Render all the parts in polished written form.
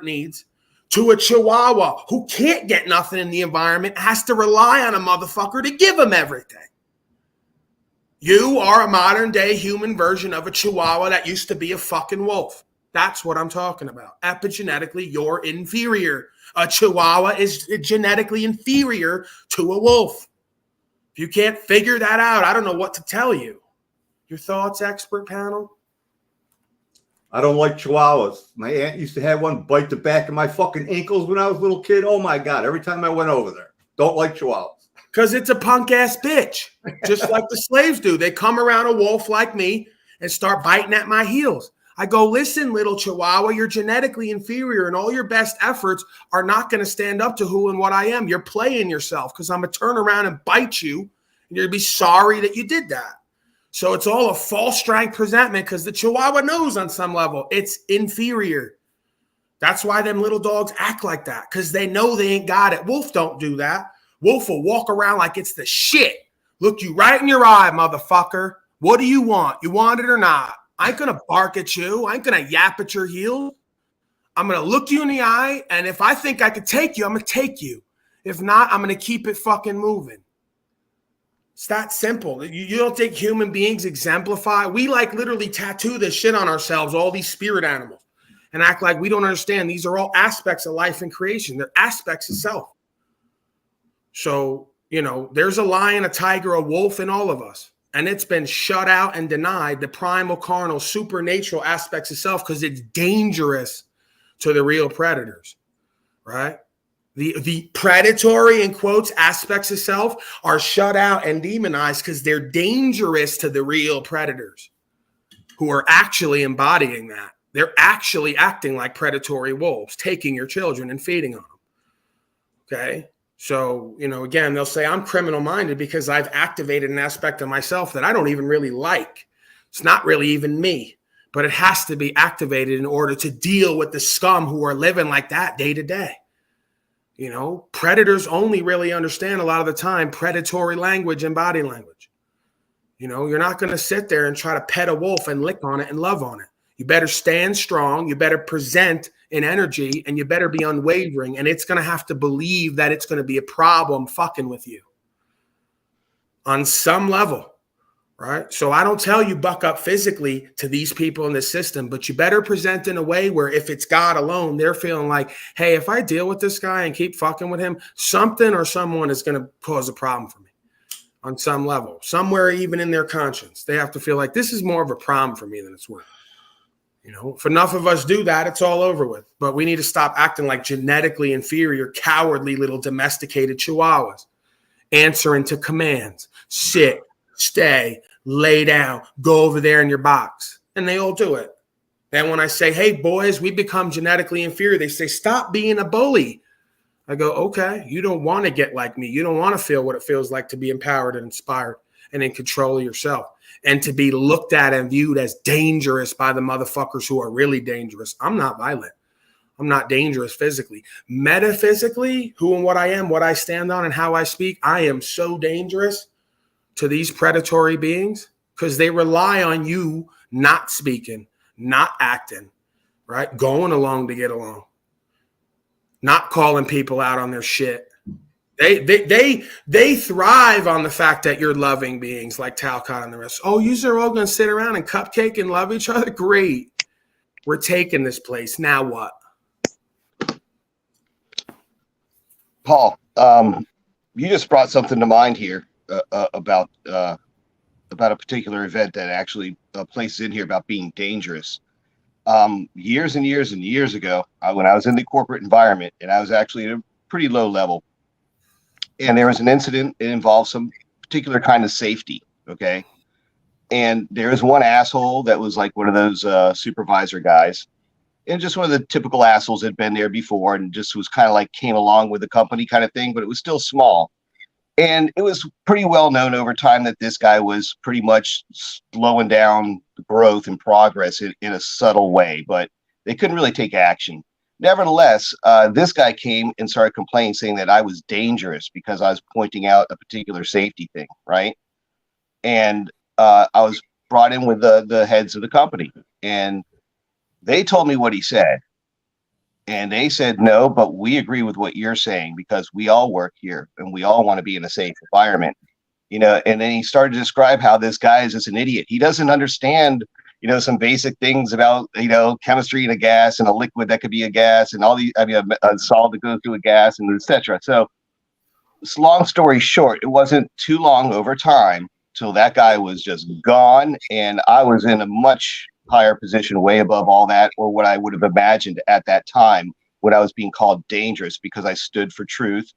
needs to a Chihuahua who can't get nothing in the environment, has to rely on a motherfucker to give him everything. You are a modern day human version of a Chihuahua that used to be a fucking wolf. That's what I'm talking about. Epigenetically, you're inferior. A Chihuahua is genetically inferior to a wolf. If you can't figure that out, I don't know what to tell you. Your thoughts, expert panel? I don't like Chihuahuas. My aunt used to have one bite the back of my fucking ankles when I was a little kid. Oh my God, every time I went over there. Don't like Chihuahuas. Because it's a punk ass bitch, just like the slaves do. They come around a wolf like me and start biting at my heels. I go, listen, little Chihuahua, you're genetically inferior and all your best efforts are not going to stand up to who and what I am. You're playing yourself because I'm going to turn around and bite you and you're going to be sorry that you did that. So it's all a false strength presentment because the Chihuahua knows on some level it's inferior. That's why them little dogs act like that, because they know they ain't got it. Wolf don't do that. Wolf will walk around like it's the shit. Look you right in your eye, motherfucker. What do you want? You want it or not? I ain't going to bark at you. I ain't going to yap at your heels. I'm going to look you in the eye, and if I think I could take you, I'm going to take you. If not, I'm going to keep it fucking moving. It's that simple. You don't think human beings exemplify? We like literally tattoo this shit on ourselves, all these spirit animals, and act like we don't understand. These are all aspects of life and creation. They're aspects of self. So, you know, there's a lion, a tiger, a wolf in all of us. And it's been shut out and denied, the primal, carnal, supernatural aspects of self, because it's dangerous to the real predators, right? The predatory, in quotes, aspects of self are shut out and demonized because they're dangerous to the real predators who are actually embodying that. They're actually acting like predatory wolves, taking your children and feeding on them, okay? So, you know, again, they'll say I'm criminal minded because I've activated an aspect of myself that I don't even really like. It's not really even me, but it has to be activated in order to deal with the scum who are living like that day to day. You know, predators only really understand a lot of the time predatory language and body language. You know, you're not going to sit there and try to pet a wolf and lick on it and love on it. You better stand strong. You better present in energy, and you better be unwavering, and it's going to have to believe that it's going to be a problem fucking with you on some level, right? So I don't tell you buck up physically to these people in the system, but you better present in a way where if it's God alone, they're feeling like, hey, if I deal with this guy and keep fucking with him, something or someone is going to cause a problem for me on some level, somewhere even in their conscience. They have to feel like this is more of a problem for me than it's worth. You know, if enough of us do that, it's all over with. But we need to stop acting like genetically inferior, cowardly little domesticated Chihuahuas, answering to commands. Sit, stay, lay down, go over there in your box. And they all do it. Then when I say, hey, boys, we become genetically inferior, they say, stop being a bully. I go, okay, you don't want to get like me. You don't want to feel what it feels like to be empowered and inspired and in control of yourself, and to be looked at and viewed as dangerous by the motherfuckers who are really dangerous. I'm not violent. I'm not dangerous physically. Metaphysically, who and what I am, what I stand on, and how I speak, I am so dangerous to these predatory beings because they rely on you not speaking, not acting, right? Going along to get along, not calling people out on their shit. They thrive on the fact that you're loving beings like Talcott and the rest. Oh, you are all going to sit around and cupcake and love each other? Great. We're taking this place. Now what? Paul, you just brought something to mind here about a particular event that actually places in here about being dangerous. Years and years and years ago, when I was in the corporate environment, and I was actually at a pretty low level, and there was an incident. It involved some particular kind of safety. Okay. And there was one asshole that was like one of those supervisor guys, and just one of the typical assholes that had been there before and just was kind of like came along with the company kind of thing, but it was still small. And it was pretty well known over time that this guy was pretty much slowing down growth and progress in a subtle way, but they couldn't really take action. Nevertheless, this guy came and started complaining, saying that I was dangerous because I was pointing out a particular safety thing, right? And I was brought in with the heads of the company, and they told me what he said. And they said, no, but we agree with what you're saying because we all work here and we all want to be in a safe environment. And then he started to describe how this guy is just an idiot. He doesn't understand, some basic things about, chemistry in a gas and a liquid that could be a gas and all these, a solid that goes through a gas and etc. So, long story short, it wasn't too long over time till that guy was just gone. And I was in a much higher position, way above all that, or what I would have imagined at that time when I was being called dangerous because I stood for truth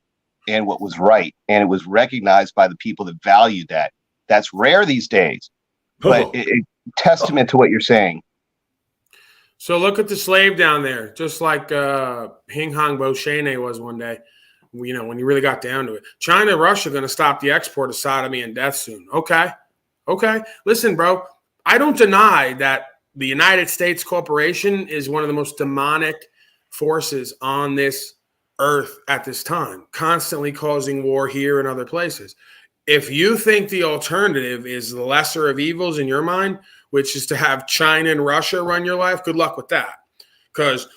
and what was right. And it was recognized by the people that valued that. That's rare these days, but it testament to what you're saying. So look at the slave down there, just like Hing Hong Boshene was one day. When you really got down to it. China and Russia are going to stop the export of sodomy and death soon. Okay. Listen, bro, I don't deny that the United States corporation is one of the most demonic forces on this earth at this time, constantly causing war here and other places. If you think the alternative is the lesser of evils in your mind, which is to have China and Russia run your life, good luck with that. Because,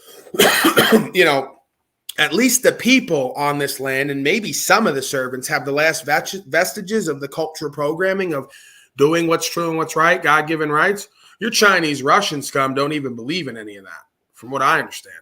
at least the people on this land and maybe some of the servants have the last vestiges of the cultural programming of doing what's true and what's right, God-given rights. Your Chinese, Russian scum don't even believe in any of that, from what I understand,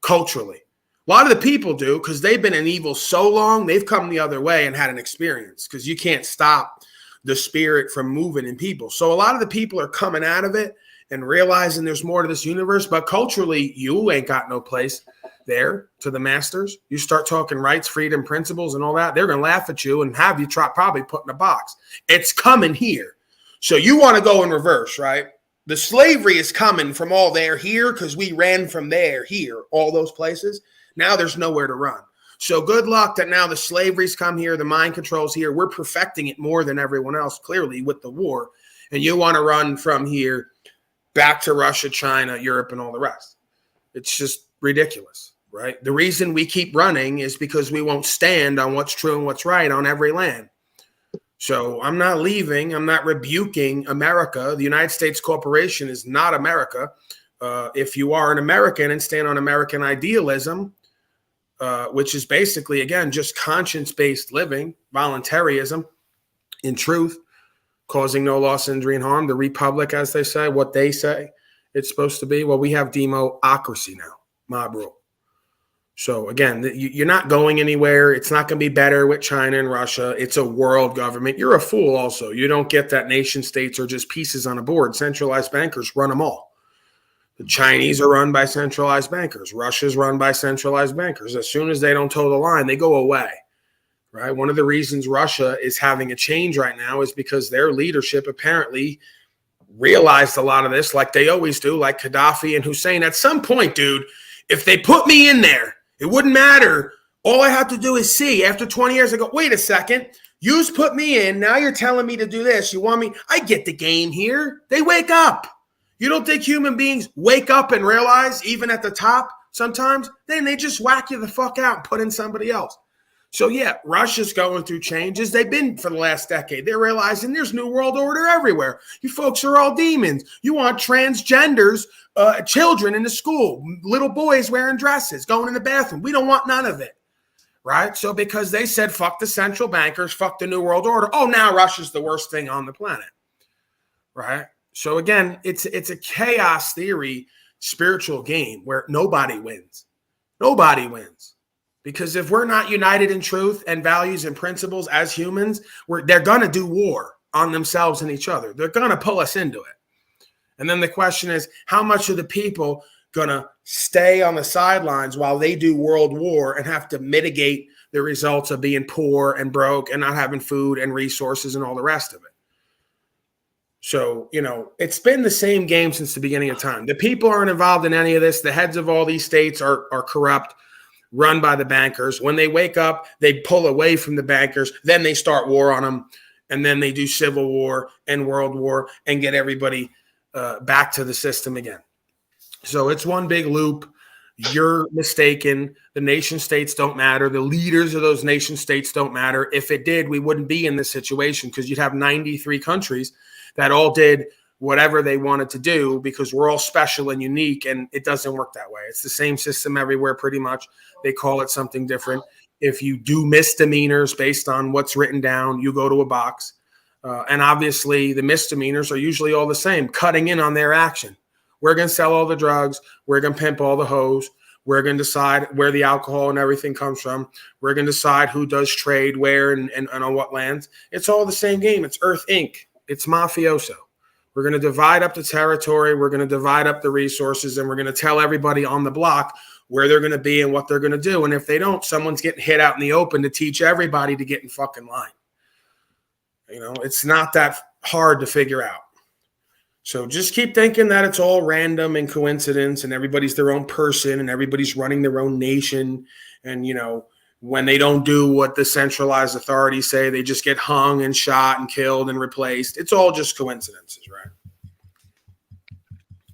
culturally. A lot of the people do because they've been in evil so long, they've come the other way and had an experience because you can't stop the spirit from moving in people. So a lot of the people are coming out of it and realizing there's more to this universe, but culturally, you ain't got no place there to the masters. You start talking rights, freedom, principles, and all that, they're going to laugh at you and have you probably put in a box. It's coming here. So you want to go in reverse, right? The slavery is coming from all there here because we ran from there, here, all those places. Now there's nowhere to run. So good luck that now the slavery's come here, the mind control's here. We're perfecting it more than everyone else, clearly, with the war. And you want to run from here back to Russia, China, Europe, and all the rest. It's just ridiculous, right? The reason we keep running is because we won't stand on what's true and what's right on every land. So I'm not leaving. I'm not rebuking America. The United States corporation is not America. If you are an American and stand on American idealism, which is basically, again, just conscience-based living, voluntarism, in truth, causing no loss, injury, and harm, the republic, as they say, what they say it's supposed to be. Well, we have democracy now, mob rule. So, again, you're not going anywhere. It's not going to be better with China and Russia. It's a world government. You're a fool also. You don't get that nation states are just pieces on a board. Centralized bankers run them all. The Chinese are run by centralized bankers. Russia's run by centralized bankers. As soon as they don't toe the line, they go away, right? One of the reasons Russia is having a change right now is because their leadership apparently realized a lot of this, like they always do, like Gaddafi and Hussein. At some point, dude, if they put me in there, it wouldn't matter. All I have to do is see. After 20 years, I go, wait a second. You put me in. Now you're telling me to do this. You want me? I get the game here. They wake up. You don't think human beings wake up and realize, even at the top sometimes? Then they just whack you the fuck out and put in somebody else. So, yeah, Russia's going through changes. They've been for the last decade. They're realizing there's new world order everywhere. You folks are all demons. You want transgenders, children in the school, little boys wearing dresses, going in the bathroom. We don't want none of it, right? So because they said, fuck the central bankers, fuck the new world order. Oh, now Russia's the worst thing on the planet, right? So again, it's a chaos theory, spiritual game where nobody wins. Nobody wins. Because if we're not united in truth and values and principles as humans, they're going to do war on themselves and each other. They're going to pull us into it. And then the question is, how much are the people going to stay on the sidelines while they do world war and have to mitigate the results of being poor and broke and not having food and resources and all the rest of it? So, it's been the same game since the beginning of time. The people aren't involved in any of this. The heads of all these states are corrupt, run by the bankers. When they wake up, they pull away from the bankers. Then they start war on them. And then they do civil war and world war and get everybody back to the system again. So it's one big loop. You're mistaken. The nation states don't matter. The leaders of those nation states don't matter. If it did, we wouldn't be in this situation because you'd have 93 countries that all did whatever they wanted to do because we're all special and unique, and it doesn't work that way. It's the same system everywhere pretty much. They call it something different. If you do misdemeanors based on what's written down, you go to a box. And obviously the misdemeanors are usually all the same, cutting in on their action. We're going to sell all the drugs. We're going to pimp all the hoes. We're going to decide where the alcohol and everything comes from. We're going to decide who does trade where and on what lands. It's all the same game. It's Earth Inc. It's mafioso. We're going to divide up the territory. We're going to divide up the resources, and we're going to tell everybody on the block where they're going to be and what they're going to do. And if they don't, someone's getting hit out in the open to teach everybody to get in fucking line. You know, it's not that hard to figure out. So just keep thinking that it's all random and coincidence and everybody's their own person and everybody's running their own nation. And, you know, when they don't do what the centralized authorities say, they just get hung and shot and killed and replaced. It's all just coincidences, right?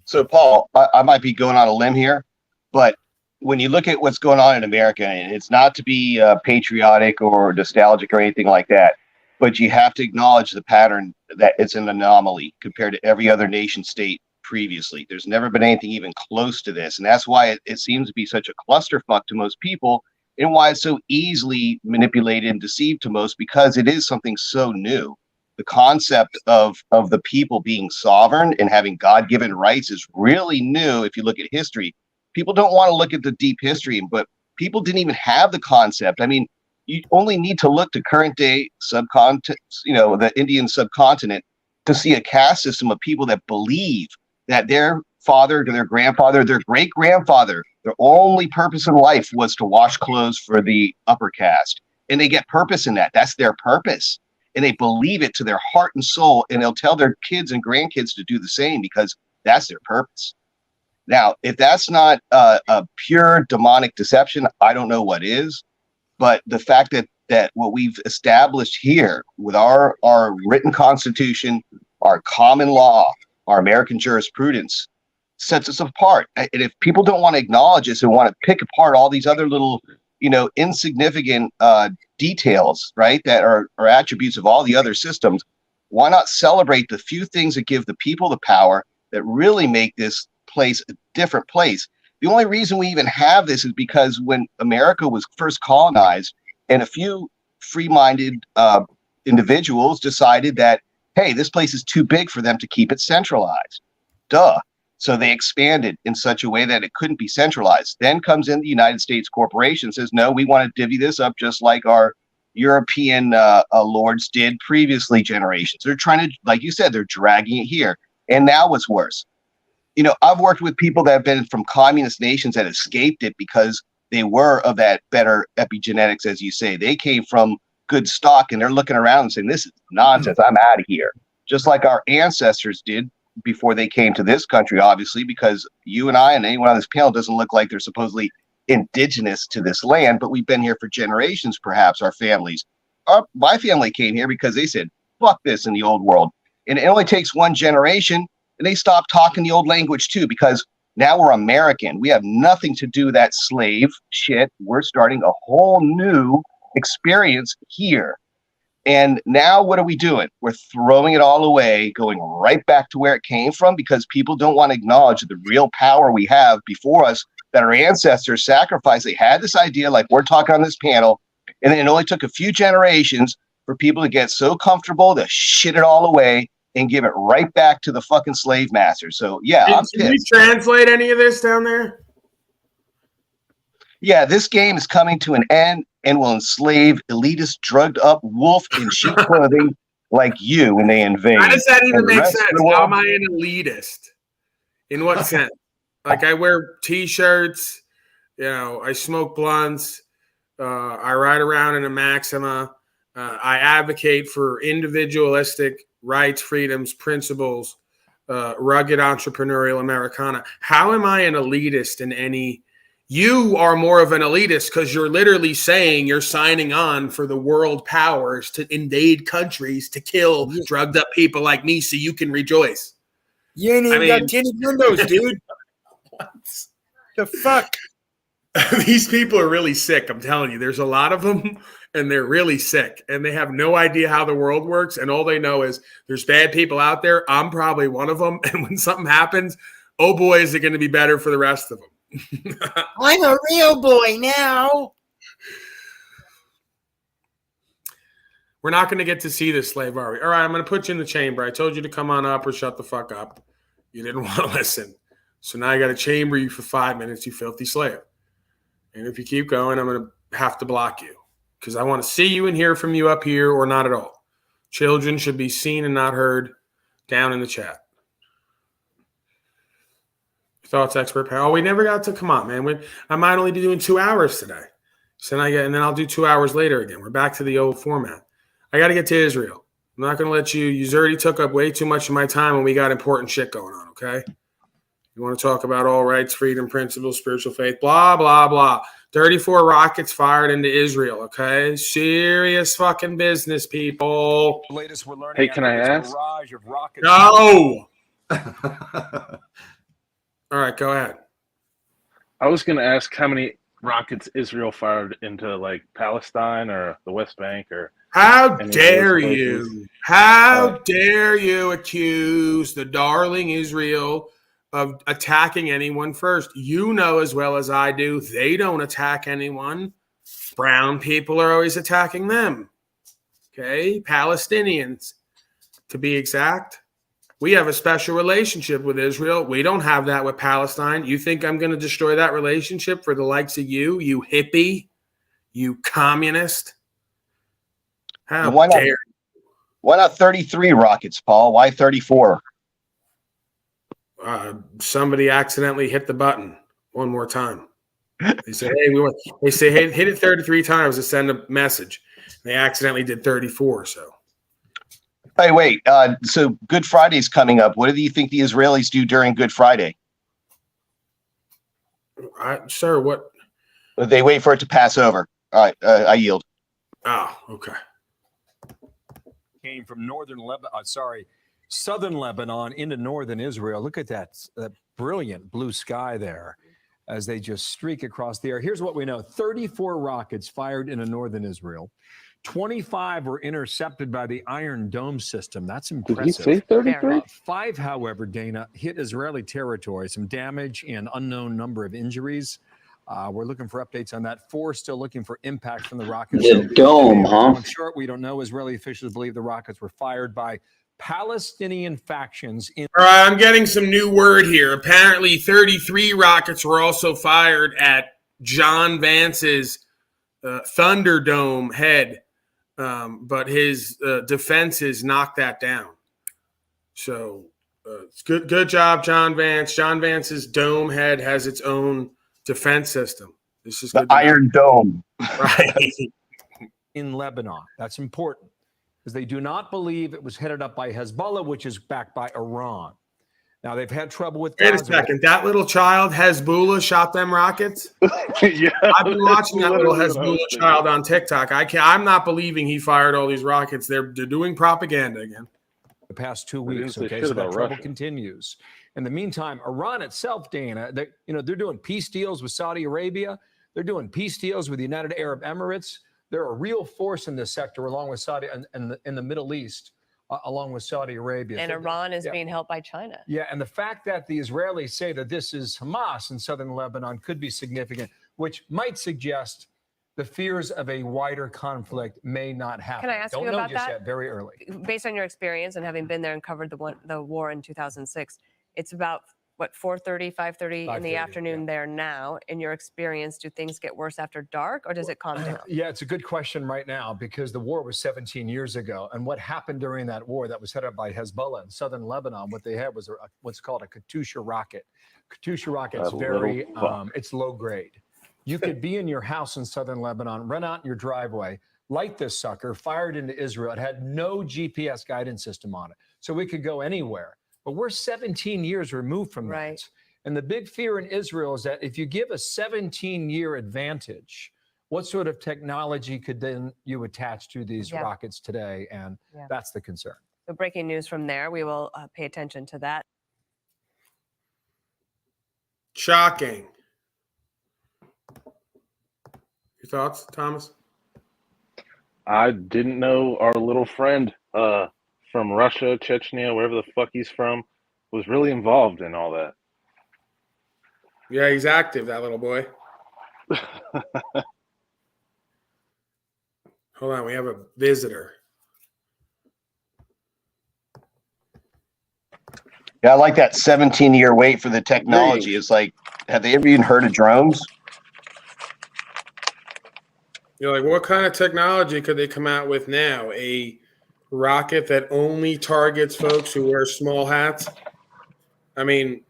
So, Paul, I might be going on a limb here, but when you look at what's going on in America, and it's not to be patriotic or nostalgic or anything like that, but you have to acknowledge the pattern that it's an anomaly compared to every other nation state previously. There's never been anything even close to this. And that's why it seems to be such a clusterfuck to most people and why it's so easily manipulated and deceived to most, because it is something so new. The concept of the people being sovereign and having God-given rights is really new if you look at history. People don't want to look at the deep history, but people didn't even have the concept. I mean, you only need to look to current day subcontinent, you know, the Indian subcontinent, to see a caste system of people that believe that their father, their grandfather, their great grandfather, their only purpose in life was to wash clothes for the upper caste. And they get purpose in that. That's their purpose. And they believe it to their heart and soul. And they'll tell their kids and grandkids to do the same because that's their purpose. Now, if that's not a pure demonic deception, I don't know what is. But the fact that what we've established here with our written constitution, our common law, our American jurisprudence sets us apart. And if people don't want to acknowledge this and want to pick apart all these other little, you know, insignificant details, right, that are attributes of all the other systems, why not celebrate the few things that give the people the power that really make this place a different place? The only reason we even have this is because when America was first colonized and a few free-minded individuals decided that, hey, this place is too big for them to keep it centralized. Duh. So they expanded in such a way that it couldn't be centralized. Then comes in the United States corporation, says, no, we want to divvy this up just like our European lords did previously generations. They're trying to, like you said, they're dragging it here. And now what's worse? You know, I've worked with people that have been from communist nations that escaped it because they were of that better epigenetics, as you say. They came from good stock and they're looking around and saying, this is nonsense. I'm out of here. Just like our ancestors did before they came to this country, obviously, because you and I and anyone on this panel doesn't look like they're supposedly indigenous to this land, but we've been here for generations, perhaps, our families. My family came here because they said, fuck this in the old world. And it only takes one generation. And they stopped talking the old language too, because now we're American. We have nothing to do with that slave shit. We're starting a whole new experience here. And now what are we doing? We're throwing it all away, going right back to where it came from, because people don't want to acknowledge the real power we have before us, that our ancestors sacrificed. They had this idea, like we're talking on this panel, and then it only took a few generations for people to get so comfortable to shit it all away and give it right back to the fucking slave master. So, yeah, I'm pissed. Can you translate any of this down there? Yeah, this game is coming to an end and will enslave elitist, drugged-up wolf in sheep clothing like you when they invade. How does that even make sense? How am World, I an elitist? In what sense? Like, I wear T-shirts, you know, I smoke blunts, I ride around in a Maxima, I advocate for individualistic rights, freedoms, principles, rugged entrepreneurial Americana. How am I an elitist in any? You are more of an elitist because you're literally saying you're signing on for the world powers to invade countries to kill drugged up people like me so you can rejoice. You ain't even got tinted windows, dude. What? The fuck? These people are really sick. I'm telling you, there's a lot of them, and they're really sick, and they have no idea how the world works. And all they know is there's bad people out there. I'm probably one of them. And when something happens, oh boy, is it going to be better for the rest of them. I'm a real boy now. We're not going to get to see this slave, are we? All right, I'm going to put you in the chamber. I told you to come on up or shut the fuck up. You didn't want to listen. So now I got to chamber you for 5 minutes, you filthy slave. And if you keep going, I'm going to have to block you because I want to see you and hear from you up here or not at all. Children should be seen and not heard down in the chat. Thoughts, expert panel. Oh, we never got to come on, man. I might only be doing 2 hours today. So and then I'll do 2 hours later again. We're back to the old format. I got to get to Israel. I'm not going to let you. You already took up way too much of my time when we got important shit going on, okay? You want to talk about all rights, freedom, principles, spiritual faith, blah, blah, blah. 34 rockets fired into Israel, okay? Serious fucking business, people. Latest we're learning. Hey, can I ask? No. All right, go ahead. I was going to ask how many rockets Israel fired into like Palestine or the West Bank or. How dare you? How dare you accuse the darling Israel of attacking anyone first? You know as well as I do, they don't attack anyone. Brown people are always attacking them. Okay? Palestinians, to be exact. We have a special relationship with Israel. We don't have that with Palestine. You think I'm going to destroy that relationship for the likes of you, you hippie, you communist? How dare you? Why not 33 rockets, Paul? Why 34? Somebody accidentally hit the button one more time. They say, hey, they say, hey, hit it 33 times to send a message. They accidentally did 34. So, hey, wait. So Good Friday's coming up. What do you think the Israelis do during Good Friday? Sir, what? They wait for it to pass over. All right, I yield. Oh, okay. Came from southern Lebanon into northern Israel. Look at that brilliant blue sky there as they just streak across the air. Here's what we know. 34 rockets fired into northern Israel. 25 were intercepted by the Iron Dome system. That's impressive. Did he say 33? 5, however, Dana, hit Israeli territory. Some damage and unknown number of injuries. We're looking for updates on that. 4 still looking for impact from the rockets. The dome, huh? In short, we don't know. Israeli officials believe the rockets were fired by Palestinian factions. All right, I'm getting some new word here. Apparently, 33 rockets were also fired at John Vance's Thunderdome head, but his defenses knocked that down. So, it's good job, John Vance. John Vance's dome head has its own defense system. This is the Iron Dome, right? In Lebanon, that's important because they do not believe it was headed up by Hezbollah, which is backed by Iran. Now they've had trouble with. Wait a second, that little child Hezbollah shot them rockets. Yeah, I've been watching that little Hezbollah child on TikTok. I'm not believing he fired all these rockets. They're doing propaganda again. The past 2 weeks, okay, so that trouble continues. In the meantime, Iran itself, Dana, they're doing peace deals with Saudi Arabia. They're doing peace deals with the United Arab Emirates. They're a real force in this sector, along with Saudi and in the Middle East, along with Saudi Arabia. And Iran is being helped by China. Yeah, and the fact that the Israelis say that this is Hamas in southern Lebanon could be significant, which might suggest the fears of a wider conflict may not happen. Can I ask you about know just that? Yet, very early. Based on your experience and having been there and covered the war in 2006, it's about, what, 4:30, 5:30 in the afternoon there now. In your experience, do things get worse after dark or does it calm down? Yeah, it's a good question right now because the war was 17 years ago. And what happened during that war that was headed up by Hezbollah in southern Lebanon, what they had was what's called a Katyusha rocket. Katyusha rocket's very, it's low grade. You could be in your house in southern Lebanon, run out in your driveway, light this sucker, fire it into Israel. It had no GPS guidance system on it. So we could go anywhere. But we're 17 years removed from that. And the big fear in Israel is that if you give a 17-year advantage, what sort of technology could then you attach to these rockets today? And that's the concern. So breaking news from there. We will pay attention to that. Your thoughts, Thomas? I didn't know our little friend from Russia, Chechnya, wherever the fuck he's from, was really involved in all that. Yeah, he's active, that little boy. Hold on, we have a visitor. Yeah, I like that 17-year wait for the technology. It's like, have they ever even heard of drones? You're like, what kind of technology could they come out with now? A rocket that only targets folks who wear small hats? I mean,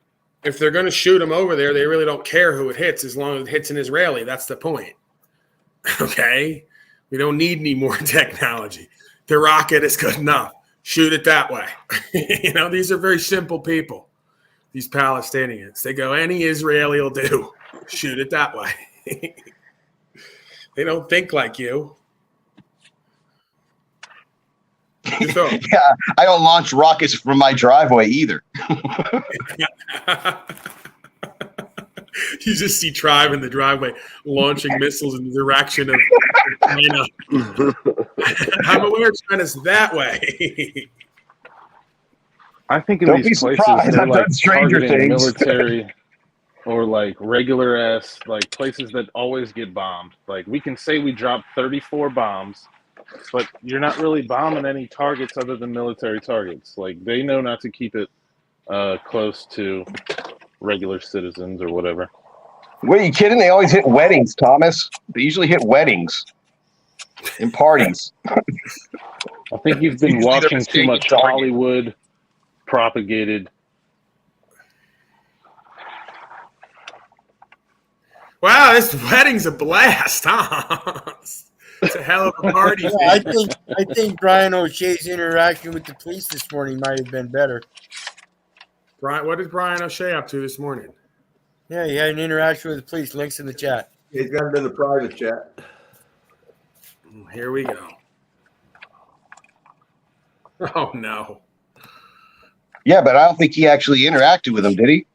if they're going to shoot them over there, they really don't care who it hits as long as it hits an Israeli. That's the point. Okay? We don't need any more technology. The rocket is good enough. Shoot it that way. These are very simple people, these Palestinians. They go, any Israeli will do. Shoot it that way. They don't think like you. Yeah, I don't launch rockets from my driveway either. You just see Tribe in the driveway launching missiles in the direction of China. I'm aware China's that way. I think in Don't these be places surprised. they're I've like done stranger targeting things. military or like regular ass like places that always get bombed. Like we can say we dropped 34 bombs, but you're not really bombing any targets other than military targets. Like they know not to keep it close to regular citizens or whatever. What, are you kidding? They always hit weddings, Thomas. They usually hit weddings and parties. I think you've been watching too much Hollywood propagated. Wow, this wedding's a blast, huh? It's a hell of a party. Yeah, I think Brian O'Shea's interaction with the police this morning might have been better. Brian, what is Brian O'Shea up to this morning? Yeah, he had an interaction with the police. Links in the chat. He's got it in the private chat. Here we go. Oh, no. Yeah, but I don't think he actually interacted with him, did he?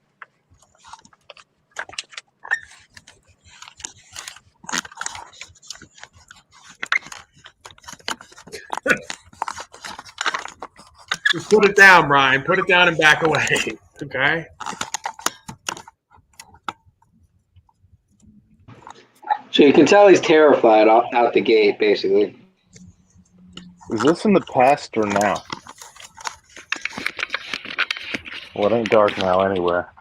Just put it down, Brian. Put it down and back away. Okay? So you can tell he's terrified out the gate, basically. Is this in the past or now? Well, it ain't dark now anywhere.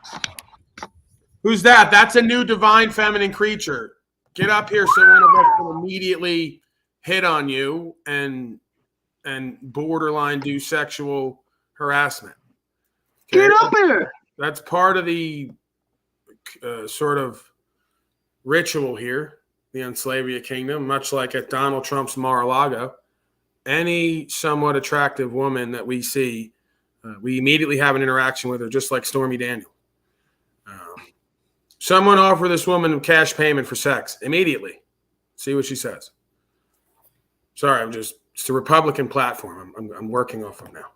Who's that? That's a new divine feminine creature. Get up here so one of us can immediately hit on you and borderline do sexual harassment. Okay? Get up here! That's part of the sort of ritual here, the Enslavia Kingdom, much like at Donald Trump's Mar-a-Lago. Any somewhat attractive woman that we see, we immediately have an interaction with her, just like Stormy Daniel. Someone offer this woman cash payment for sex immediately. See what she says. Sorry, it's a Republican platform. I'm working off of now.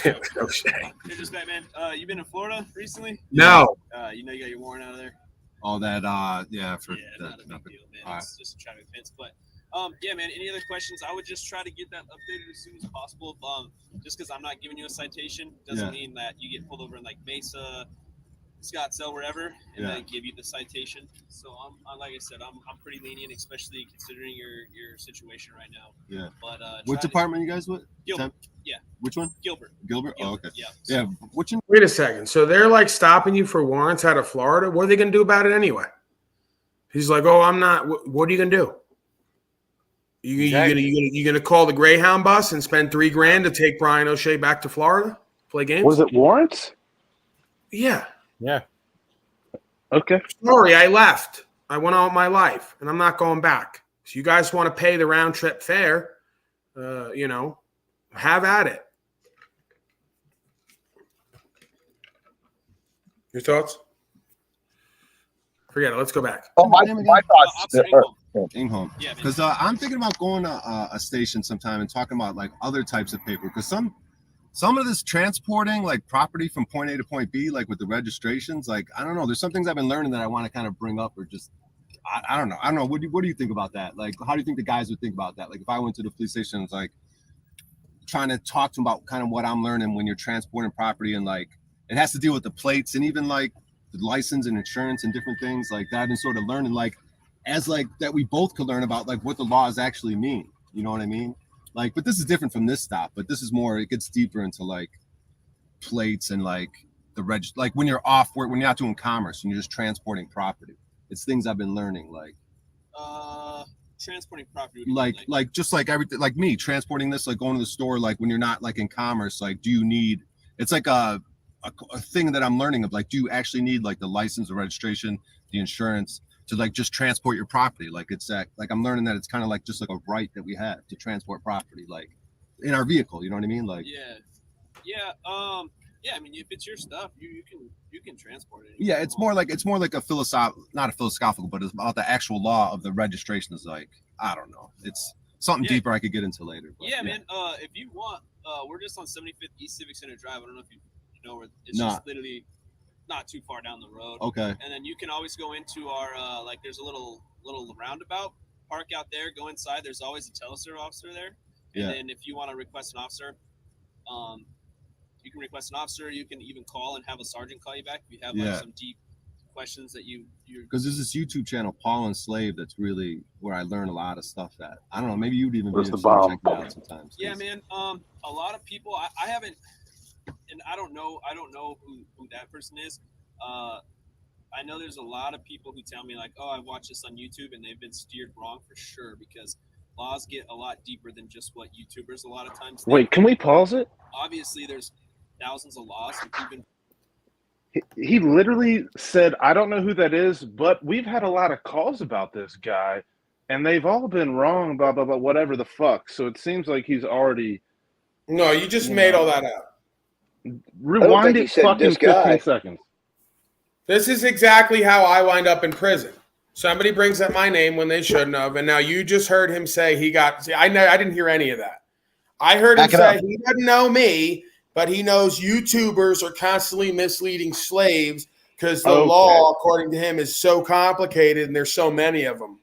Okay. It's just Batman. You been in Florida recently? No. You got your warrant out of there. All that, yeah, for not a big deal, man. All It's just a traffic offense. But yeah, man. Any other questions? I would just try to get that updated as soon as possible. Just because I'm not giving you a citation doesn't mean that you get pulled over in like Mesa, Scottsdale, wherever, and then give you the citation. So I'm like I said, I'm pretty lenient, especially considering your situation right now. Yeah. But what department you guys with? Gilbert. Yeah. Which one? Gilbert. Oh, okay. Yeah. Yeah. Wait a second. So they're like stopping you for warrants out of Florida. What are they going to do about it anyway? He's like, oh, I'm not. What are you going to do? You gonna call the Greyhound bus and spend $3,000 to take Brian O'Shea back to Florida, play games? Was it warrants? Yeah. Yeah. Okay. Sorry, I left. I went on with my life, and I'm not going back. So you guys want to pay the round trip fare? Have at it. Your thoughts? Forget it. Let's go back. Oh, my thoughts. Ingham. Yeah, because I'm thinking about going to a station sometime and talking about like other types of paper. Because some of this transporting like property from point A to point B, like with the registrations, like I don't know. There's some things I've been learning that I want to kind of bring up, or just I don't know. I don't know. What do you think about that? Like, how do you think the guys would think about that? Like, if I went to the police station, it's like trying to talk to them about kind of what I'm learning when you're transporting property, and like it has to deal with the plates and even like the license and insurance and different things like that. I've been sort of learning like as like that we both could learn about like what the laws actually mean. You know what I mean? Like, but this is different from this stop. But this is more. It gets deeper into like plates and like the like when you're off work, when you're not doing commerce and you're just transporting property. It's things I've been learning, like transporting property. Like just like everything, like me transporting this, like going to the store, like when you're not like in commerce, like do you need? It's like a thing that I'm learning of, like, do you actually need like the license, the registration, the insurance to like just transport your property? Like it's that, like I'm learning that it's kind of like just like a right that we have to transport property, like in our vehicle. You know what I mean? Like yeah. I mean, if it's your stuff, you can transport it. Yeah, it's more like a not a philosophical, but it's about the actual law of the registration. Is like, I don't know. It's something deeper I could get into later. But, man. If you want, we're just on 75th East Civic Center Drive. I don't know if you know where it's just literally not too far down the road. Okay. And then you can always go into our like there's a little roundabout, park out there, go inside. There's always a teleserve officer there. And then if you want to request an officer, you can request an officer. You can even call and have a sergeant call you back if you have like some deep questions that you because there's this YouTube channel, Paul and Slave, that's really where I learn a lot of stuff that I don't know, maybe you'd even be able to check it out sometimes. Yeah, man. A lot of people I haven't, and I don't know who that person is. I know there's a lot of people who tell me like, oh, I watched this on YouTube, and they've been steered wrong for sure, because laws get a lot deeper than just what YouTubers a lot of times think. Wait, can we pause it? Obviously there's thousands of laws, and even he literally said, I don't know who that is, but we've had a lot of calls about this guy, and they've all been wrong, blah, blah, blah, whatever the fuck. So it seems like he's already... No, you just made all that up. Rewind it fucking 15 seconds. This is exactly how I wind up in prison. Somebody brings up my name when they shouldn't have, and now you just heard him say he got... See, I didn't hear any of that. I heard him say he doesn't know me, but he knows YouTubers are constantly misleading slaves because the law, according to him, is so complicated and there's so many of them.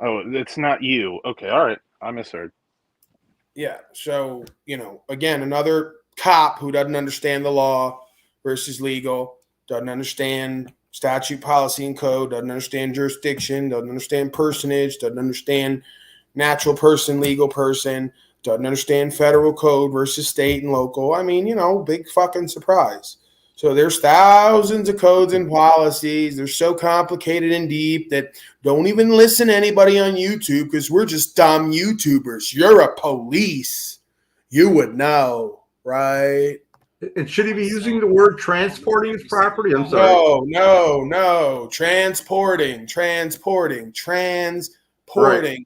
Oh, it's not you. Okay, all right. I misheard. Yeah, so, again, another cop who doesn't understand the law versus legal, doesn't understand statute, policy, and code, doesn't understand jurisdiction, doesn't understand personage, doesn't understand natural person, legal person, doesn't understand federal code versus state and local. I mean, big fucking surprise. So there's thousands of codes and policies. They're so complicated and deep that don't even listen to anybody on YouTube because we're just dumb YouTubers. You're a police. You would know, right? And should he be using the word transporting his property? I'm sorry. No. Transporting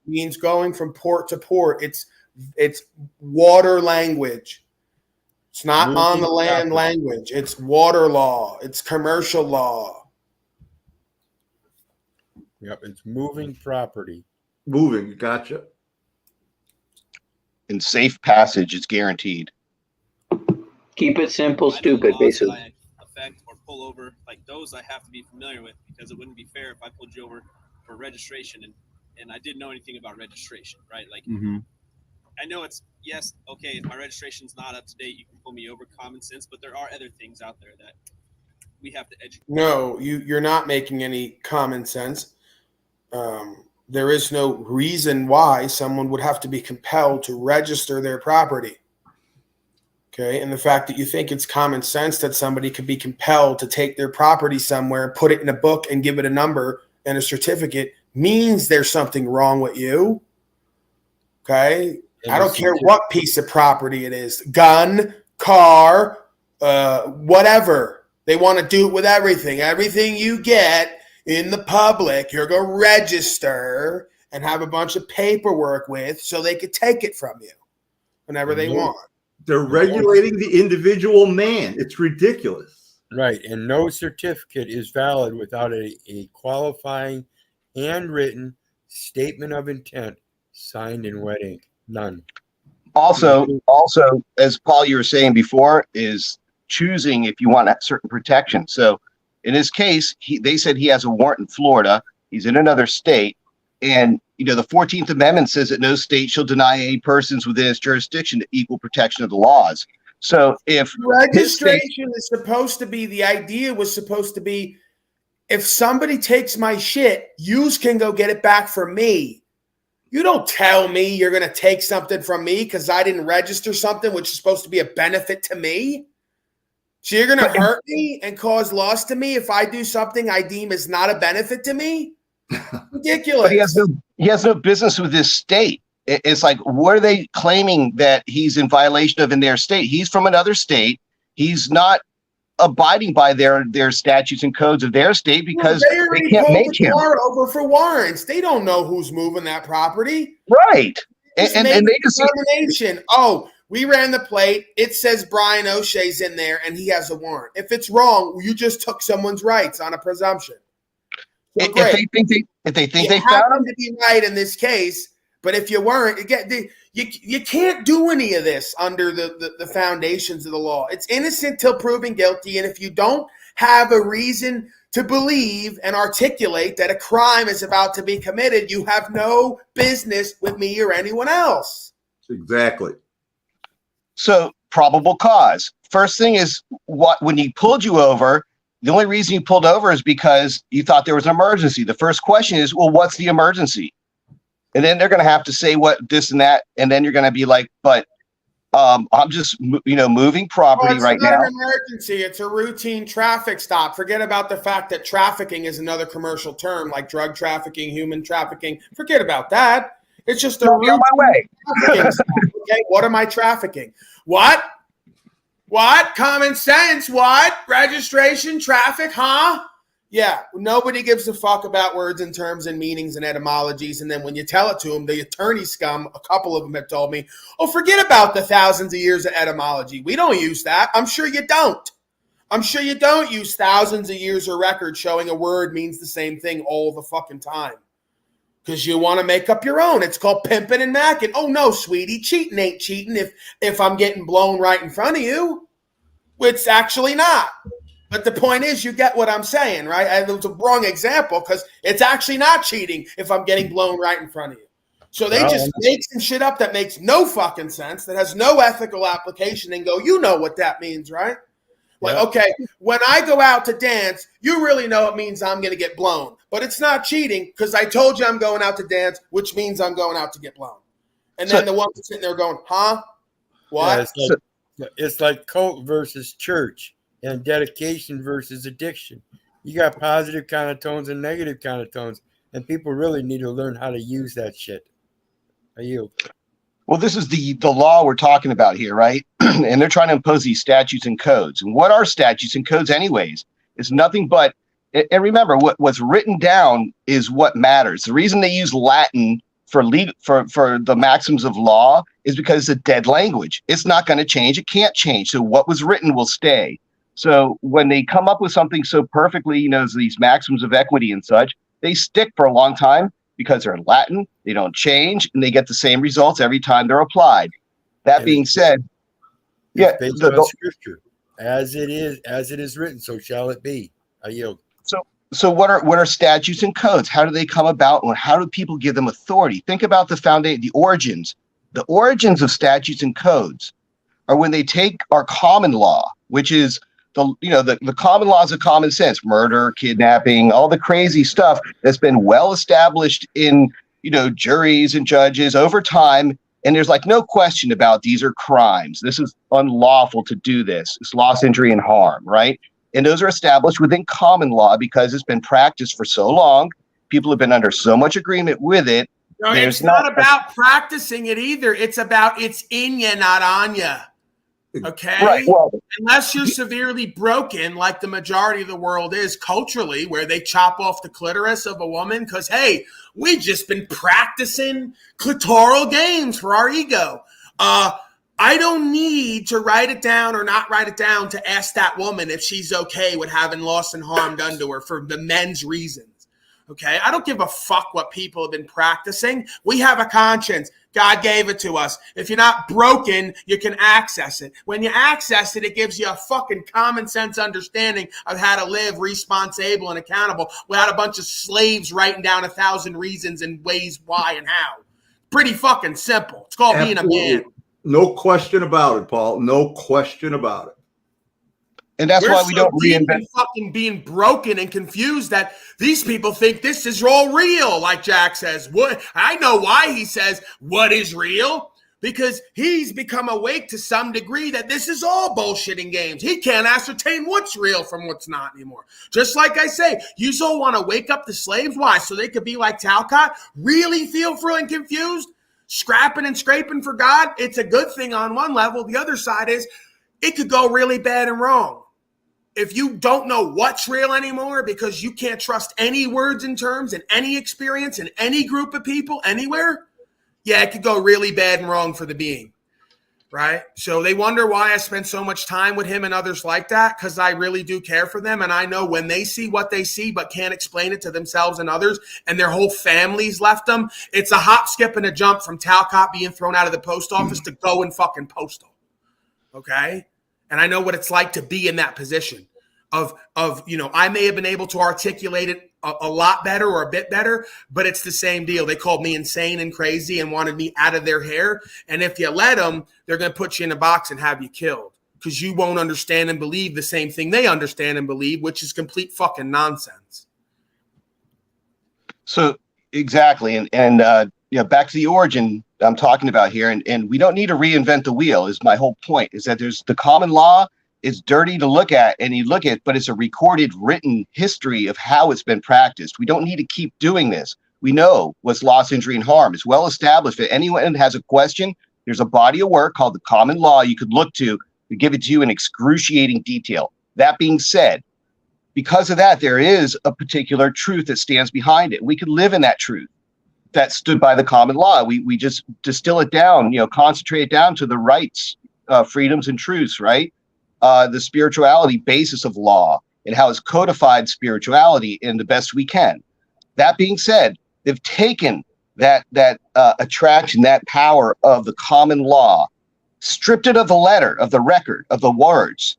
means going from port to port. It's water language. It's not on the land language. It's water law. It's commercial law. Yep, it's moving property. Moving, gotcha. In safe passage, it's guaranteed. Keep it simple, stupid, basically. Affect or pull over, like those I have to be familiar with, because it wouldn't be fair if I pulled you over for registration and I didn't know anything about registration, right? Like, I know it's, yes, okay, if my registration's not up to date, you can pull me over, common sense, but there are other things out there that we have to educate. No, you're not making any common sense. There is no reason why someone would have to be compelled to register their property. Okay, and the fact that you think it's common sense that somebody could be compelled to take their property somewhere, put it in a book, and give it a number and a certificate means there's something wrong with you. Okay? I don't care what piece of property it is. Gun, car, whatever. They want to do it with everything. Everything you get in the public, you're going to register and have a bunch of paperwork with so they could take it from you whenever they want. They're regulating the individual man. It's ridiculous. Right, and no certificate is valid without a qualifying handwritten statement of intent signed in wet ink. None. Also, as Paul, you were saying before, is choosing if you want certain protection. So in his case, they said he has a warrant in Florida. He's in another state. And, the 14th Amendment says that no state shall deny any persons within its jurisdiction the equal protection of the laws. So if registration is supposed to be, the idea was supposed to be, if somebody takes my shit, yous can go get it back for me. You don't tell me you're going to take something from me because I didn't register something which is supposed to be a benefit to me. So you're going to hurt me and cause loss to me if I do something I deem is not a benefit to me? Ridiculous. But he has no business with this state. It's like, what are they claiming that he's in violation of in their state? He's from another state. He's not abiding by their statutes and codes of their state because they can't make him over for warrants. They don't know who's moving that property, right? And they just determination. Oh, we ran the plate. It says Brian O'Shea's in there, and he has a warrant. If it's wrong, you just took someone's rights on a presumption. So if they think they found him to be right in this case, but if you weren't, you can't do any of this under the foundations of the law. It's innocent till proven guilty, and if you don't have a reason to believe and articulate that a crime is about to be committed, you have no business with me or anyone else. Exactly. So probable cause. First thing is, when he pulled you over, the only reason you pulled over is because you thought there was an emergency. The first question is, well, what's the emergency? And then they're going to have to say what this and that, and then you're going to be like, but I'm just moving property right now. It's not an emergency. It's a routine traffic stop. Forget about the fact that trafficking is another commercial term like drug trafficking, human trafficking. Forget about that. It's just a routine trafficking stop. Okay, what am I trafficking? What? Common sense? What? Registration, traffic, huh? Yeah, nobody gives a fuck about words and terms and meanings and etymologies. And then when you tell it to them, the attorney scum, a couple of them have told me, oh, forget about the thousands of years of etymology. We don't use that. I'm sure you don't. I'm sure you don't use thousands of years of record showing a word means the same thing all the fucking time. Because you want to make up your own. It's called pimping and macking. Oh, no, sweetie, cheating ain't cheating if I'm getting blown right in front of you. It's actually not. But the point is, you get what I'm saying, right? And it was a wrong example because it's actually not cheating if I'm getting blown right in front of you. So they just make some shit up that makes no fucking sense, that has no ethical application, and go, you know what that means, right? Like, okay, when I go out to dance, you really know it means I'm going to get blown. But it's not cheating because I told you I'm going out to dance, which means I'm going out to get blown. And then the one sitting there going, huh? What? Yeah, it's like cult versus church and dedication versus addiction. You got positive connotones and negative connotones, and people really need to learn how to use that shit. Are you? Well, this is the law we're talking about here, right? And they're trying to impose these statutes and codes. And what are statutes and codes anyways? It's nothing but, and remember, what's written down is what matters. The reason they use Latin for the maxims of law is because it's a dead language. It's not going to change. It can't change. So what was written will stay. So when they come up with something so perfectly, these maxims of equity and such, they stick for a long time because they're in Latin, they don't change, and they get the same results every time they're applied. That being said, based on scripture, as it is written, so shall it be. I yield. So what are statutes and codes? How do they come about, and how do people give them authority? Think about the origins. The origins of statutes and codes are when they take our common law, which is the common laws of common sense, murder, kidnapping, all the crazy stuff that's been well established in, juries and judges over time. And there's no question about these are crimes. This is unlawful to do this. It's loss, injury, and harm, right? And those are established within common law because it's been practiced for so long. People have been under so much agreement with it. No, it's not about practicing it either. It's about it's in you, not on you. Okay? Right. Well, unless you're severely broken, like the majority of the world is culturally, where they chop off the clitoris of a woman because, hey, we've just been practicing clitoral games for our ego. I don't need to write it down or not write it down to ask that woman if she's okay with having loss and harm done to her for the men's reasons. Okay, I don't give a fuck what people have been practicing. We have a conscience. God gave it to us. If you're not broken, you can access it. When you access it, it gives you a fucking common sense understanding of how to live responsible and accountable without a bunch of slaves writing down 1,000 reasons and ways why and how. Pretty fucking simple. It's called being a man. No question about it, Paul. No question about it. And that's why we don't reinvent. Fucking being broken and confused that these people think this is all real. Like Jack says, what? I know why he says what is real, because he's become awake to some degree that this is all bullshitting games. He can't ascertain what's real from what's not anymore. Just like I say, you all want to wake up the slaves. Why? So they could be like Talcott, really feel and confused, scrapping and scraping for God. It's a good thing on one level. The other side is it could go really bad and wrong. If you don't know what's real anymore because you can't trust any words and terms in any experience in any group of people anywhere, yeah, it could go really bad and wrong for the being, right? So they wonder why I spend so much time with him and others like that, because I really do care for them. And I know when they see what they see but can't explain it to themselves and others, and their whole families left them, it's a hop, skip, and a jump from Talcott being thrown out of the post office to go and fucking postal, okay? And I know what it's like to be in that position of I may have been able to articulate it a lot better or a bit better, but it's the same deal. They called me insane and crazy and wanted me out of their hair. And if you let them, they're going to put you in a box and have you killed because you won't understand and believe the same thing they understand and believe, which is complete fucking nonsense. So exactly. And back to the origin I'm talking about here. And we don't need to reinvent the wheel is my whole point, is that there's the common law. It's dirty to look at, and you look at, but it's a recorded, written history of how it's been practiced. We don't need to keep doing this. We know what's loss, injury, and harm. It's well established. If anyone has a question, there's a body of work called the common law you could look to give it to you in excruciating detail. That being said, because of that, there is a particular truth that stands behind it. We could live in that truth that stood by the common law. We just distill it down, concentrate it down to the rights, freedoms, and truths, right? The spirituality basis of law and how it's codified spirituality in the best we can. That being said, they've taken that attraction, that power of the common law, stripped it of the letter, of the record, of the words,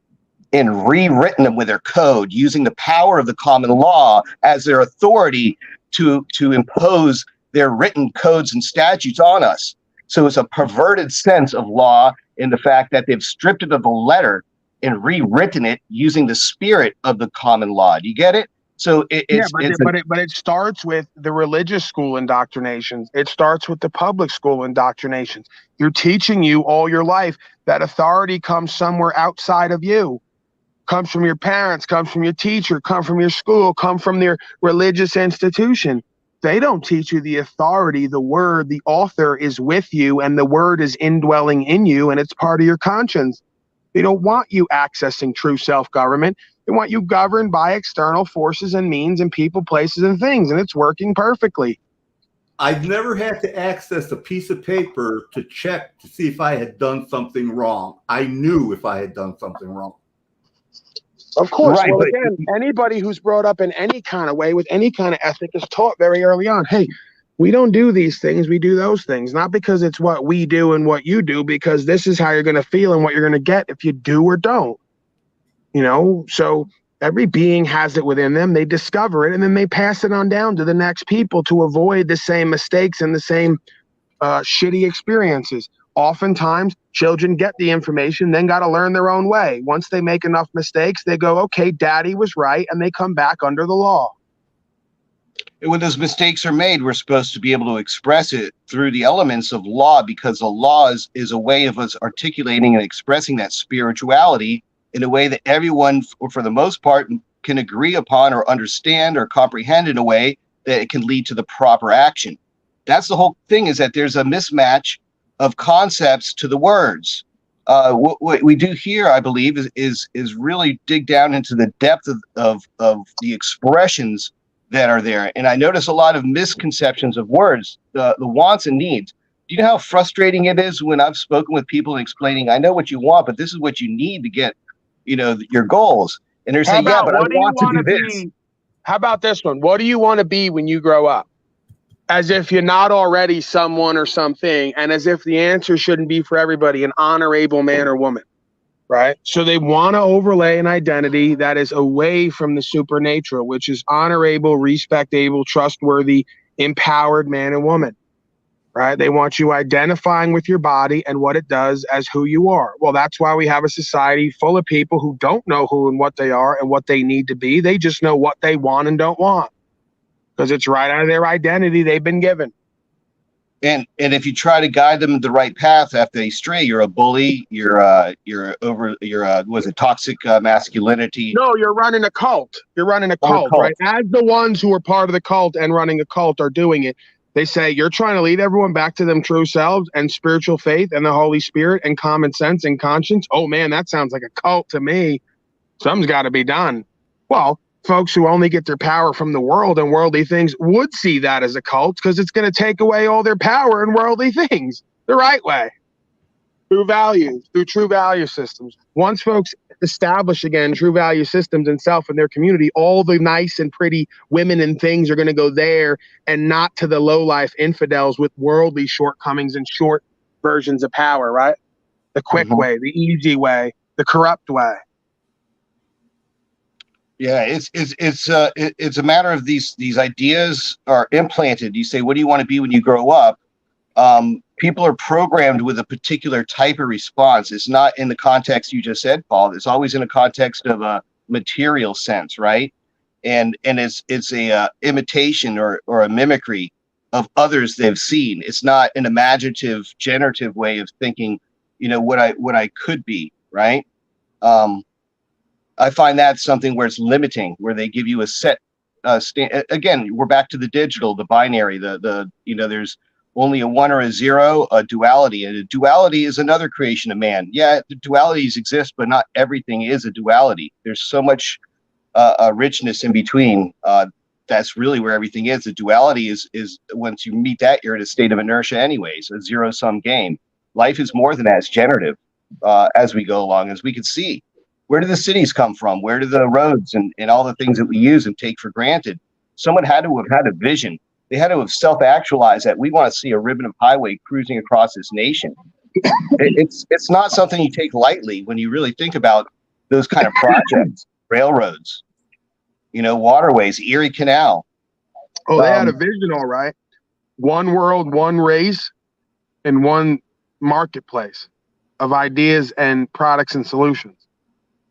and rewritten them with their code using the power of the common law as their authority to impose their written codes and statutes on us. So it's a perverted sense of law in the fact that they've stripped it of the letter and rewritten it using the spirit of the common law. Do you get it? So but it starts with the religious school indoctrinations. It starts with the public school indoctrinations. You're teaching you all your life that authority comes somewhere outside of you. Comes from your parents, comes from your teacher, comes from your school, comes from their religious institution. They don't teach you the authority. The word, the author is with you, and the word is indwelling in you, and it's part of your conscience. They don't want you accessing true self-government. They want you governed by external forces and means and people, places, and things, and it's working perfectly. I've never had to access a piece of paper to check to see if I had done something wrong. I knew if I had done something wrong. Of course. Right, well, again, anybody who's brought up in any kind of way with any kind of ethic is taught very early on, hey, we don't do these things, we do those things. Not because it's what we do and what you do, because this is how you're going to feel and what you're going to get if you do or don't. So every being has it within them. They discover it, and then they pass it on down to the next people to avoid the same mistakes and the same shitty experiences. Oftentimes, children get the information, then got to learn their own way. Once they make enough mistakes, they go, okay, daddy was right, and they come back under the law. And when those mistakes are made, we're supposed to be able to express it through the elements of law, because the law is a way of us articulating and expressing that spirituality in a way that everyone, or for the most part, can agree upon or understand or comprehend in a way that it can lead to the proper action. That's the whole thing, is that there's a mismatch of concepts to the words. What we do here, I believe, is really dig down into the depth of the expressions that are there. And I notice a lot of misconceptions of words, the wants and needs. Do you know how frustrating it is when I've spoken with people and explaining, I know what you want, but this is what you need to get, your goals. And they're saying, yeah, but I want to do this. How about this one? What do you want to be when you grow up? As if you're not already someone or something, and as if the answer shouldn't be for everybody an honorable man or woman, right? So they want to overlay an identity that is away from the supernatural, which is honorable, respectable, trustworthy, empowered man and woman, right? They want you identifying with your body and what it does as who you are. Well, that's why we have a society full of people who don't know who and what they are and what they need to be. They just know what they want and don't want, because it's right out of their identity they've been given. And if you try to guide them the right path after they stray, you're a bully. You're toxic masculinity. No, you're running a cult. You're running a cult, right? As the ones who are part of the cult and running a cult are doing it, they say you're trying to lead everyone back to them true selves and spiritual faith and the Holy Spirit and common sense and conscience. Oh man, that sounds like a cult to me. Something's got to be done. Well, folks who only get their power from the world and worldly things would see that as a cult, because it's going to take away all their power and worldly things the right way, through values, through true value systems. Once folks establish again true value systems in self and their community, all the nice and pretty women and things are going to go there and not to the low life infidels with worldly shortcomings and short versions of power, right? The quick way, the easy way, the corrupt way. Yeah, it's a matter of these ideas are implanted. You say, what do you want to be when you grow up? People are programmed with a particular type of response. It's not in the context you just said, Paul. It's always in a context of a material sense, right? And it's a imitation or a mimicry of others they've seen. It's not an imaginative, generative way of thinking, what I could be, right? I find that something where it's limiting, where they give you a set again, we're back to the digital, the binary, there's only a 1 or a 0, a duality. And a duality is another creation of man. Yeah, the dualities exist, but not everything is a duality. There's so much richness in between. That's really where everything is. The duality is once you meet that, you're in a state of inertia anyways, a zero-sum game. Life is more than that. It's generative as we go along, as we can see. Where do the cities come from? Where do the roads and all the things that we use and take for granted? Someone had to have had a vision. They had to have self-actualized that we want to see a ribbon of highway cruising across this nation. It's not something you take lightly when you really think about those kind of projects, railroads, waterways, Erie Canal. Oh, they had a vision, all right. One world, one race, and one marketplace of ideas and products and solutions.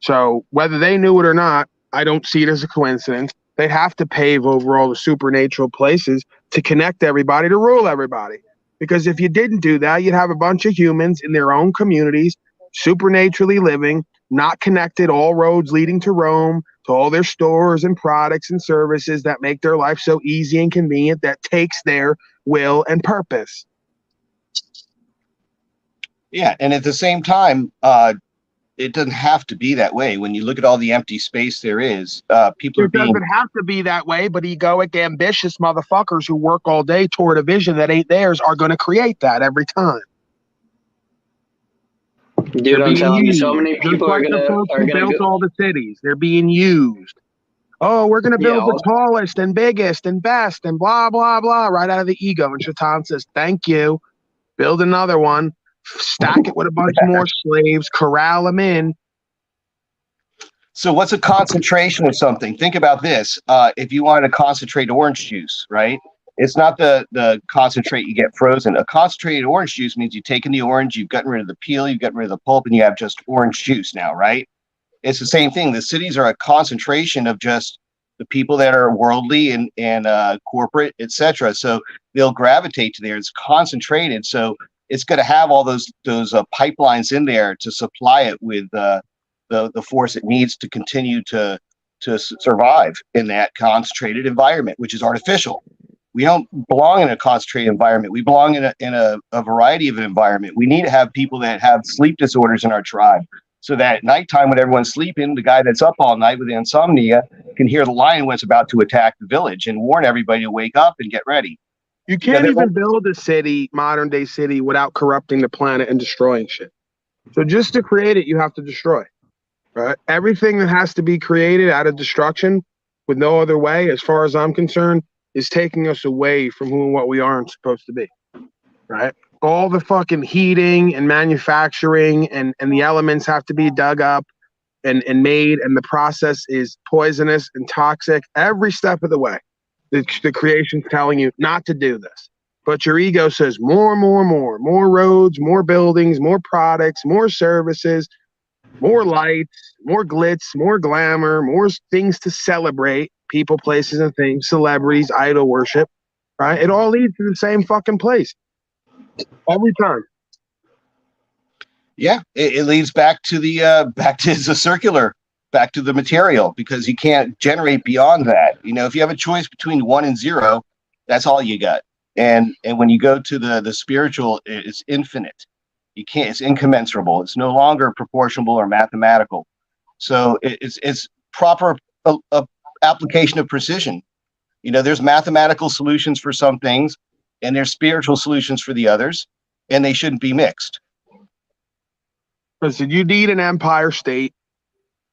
So whether they knew it or not, I don't see it as a coincidence. They have to pave over all the supernatural places to connect everybody, to rule everybody. Because if you didn't do that, you'd have a bunch of humans in their own communities, supernaturally living, not connected, all roads leading to Rome, to all their stores and products and services that make their life so easy and convenient, that takes their will and purpose. Yeah, and at the same time, it doesn't have to be that way. When you look at all the empty space there is, people are being... It doesn't have to be that way, but egoic, ambitious motherfuckers who work all day toward a vision that ain't theirs are going to create that every time. Dude, I'm telling you, so many people are gonna build all the cities. They're being used. Oh, we're gonna build the tallest and biggest and best and blah blah blah right out of the ego. And Shaitan says, "Thank you. Build another one. Stack it with a bunch more slaves. Corral them in." So, what's a concentration of something? Think about this. If you wanted to concentrate orange juice, right? It's not the concentrate you get frozen. A concentrated orange juice means you've taken the orange, you've gotten rid of the peel, you've gotten rid of the pulp, and you have just orange juice now, right? It's the same thing. The cities are a concentration of just the people that are worldly and corporate, etc. So they'll gravitate to there. It's concentrated, so it's going to have all those pipelines in there to supply it with the force it needs to continue to survive in that concentrated environment, which is artificial. We don't belong in a concentrated environment. We belong in a variety of an environment. We need to have people that have sleep disorders in our tribe, so that at nighttime when everyone's sleeping, the guy that's up all night with insomnia can hear the lion when it's about to attack the village and warn everybody to wake up and get ready. You can't even build a city, modern day city, without corrupting the planet and destroying shit. So just to create it, you have to destroy, right? Everything that has to be created out of destruction with no other way, as far as I'm concerned, is taking us away from who and what we aren't supposed to be, right? All the fucking heating and manufacturing and the elements have to be dug up and made, and the process is poisonous and toxic every step of the way. The creation's telling you not to do this. But your ego says more roads, more buildings, more products, more services, more lights, more glitz, more glamour, more things to celebrate, people, places, and things, celebrities, idol worship, right? It all leads to the same fucking place every time. Yeah, it leads back to the circular, back to the material, because you can't generate beyond that. You know, if you have a choice between 1 and 0, that's all you got. And when you go to the spiritual, it's infinite. You can't. It's incommensurable. It's no longer proportional or mathematical. So it's proper application of precision. You know, there's mathematical solutions for some things, and there's spiritual solutions for the others, and they shouldn't be mixed. Listen, you need an empire state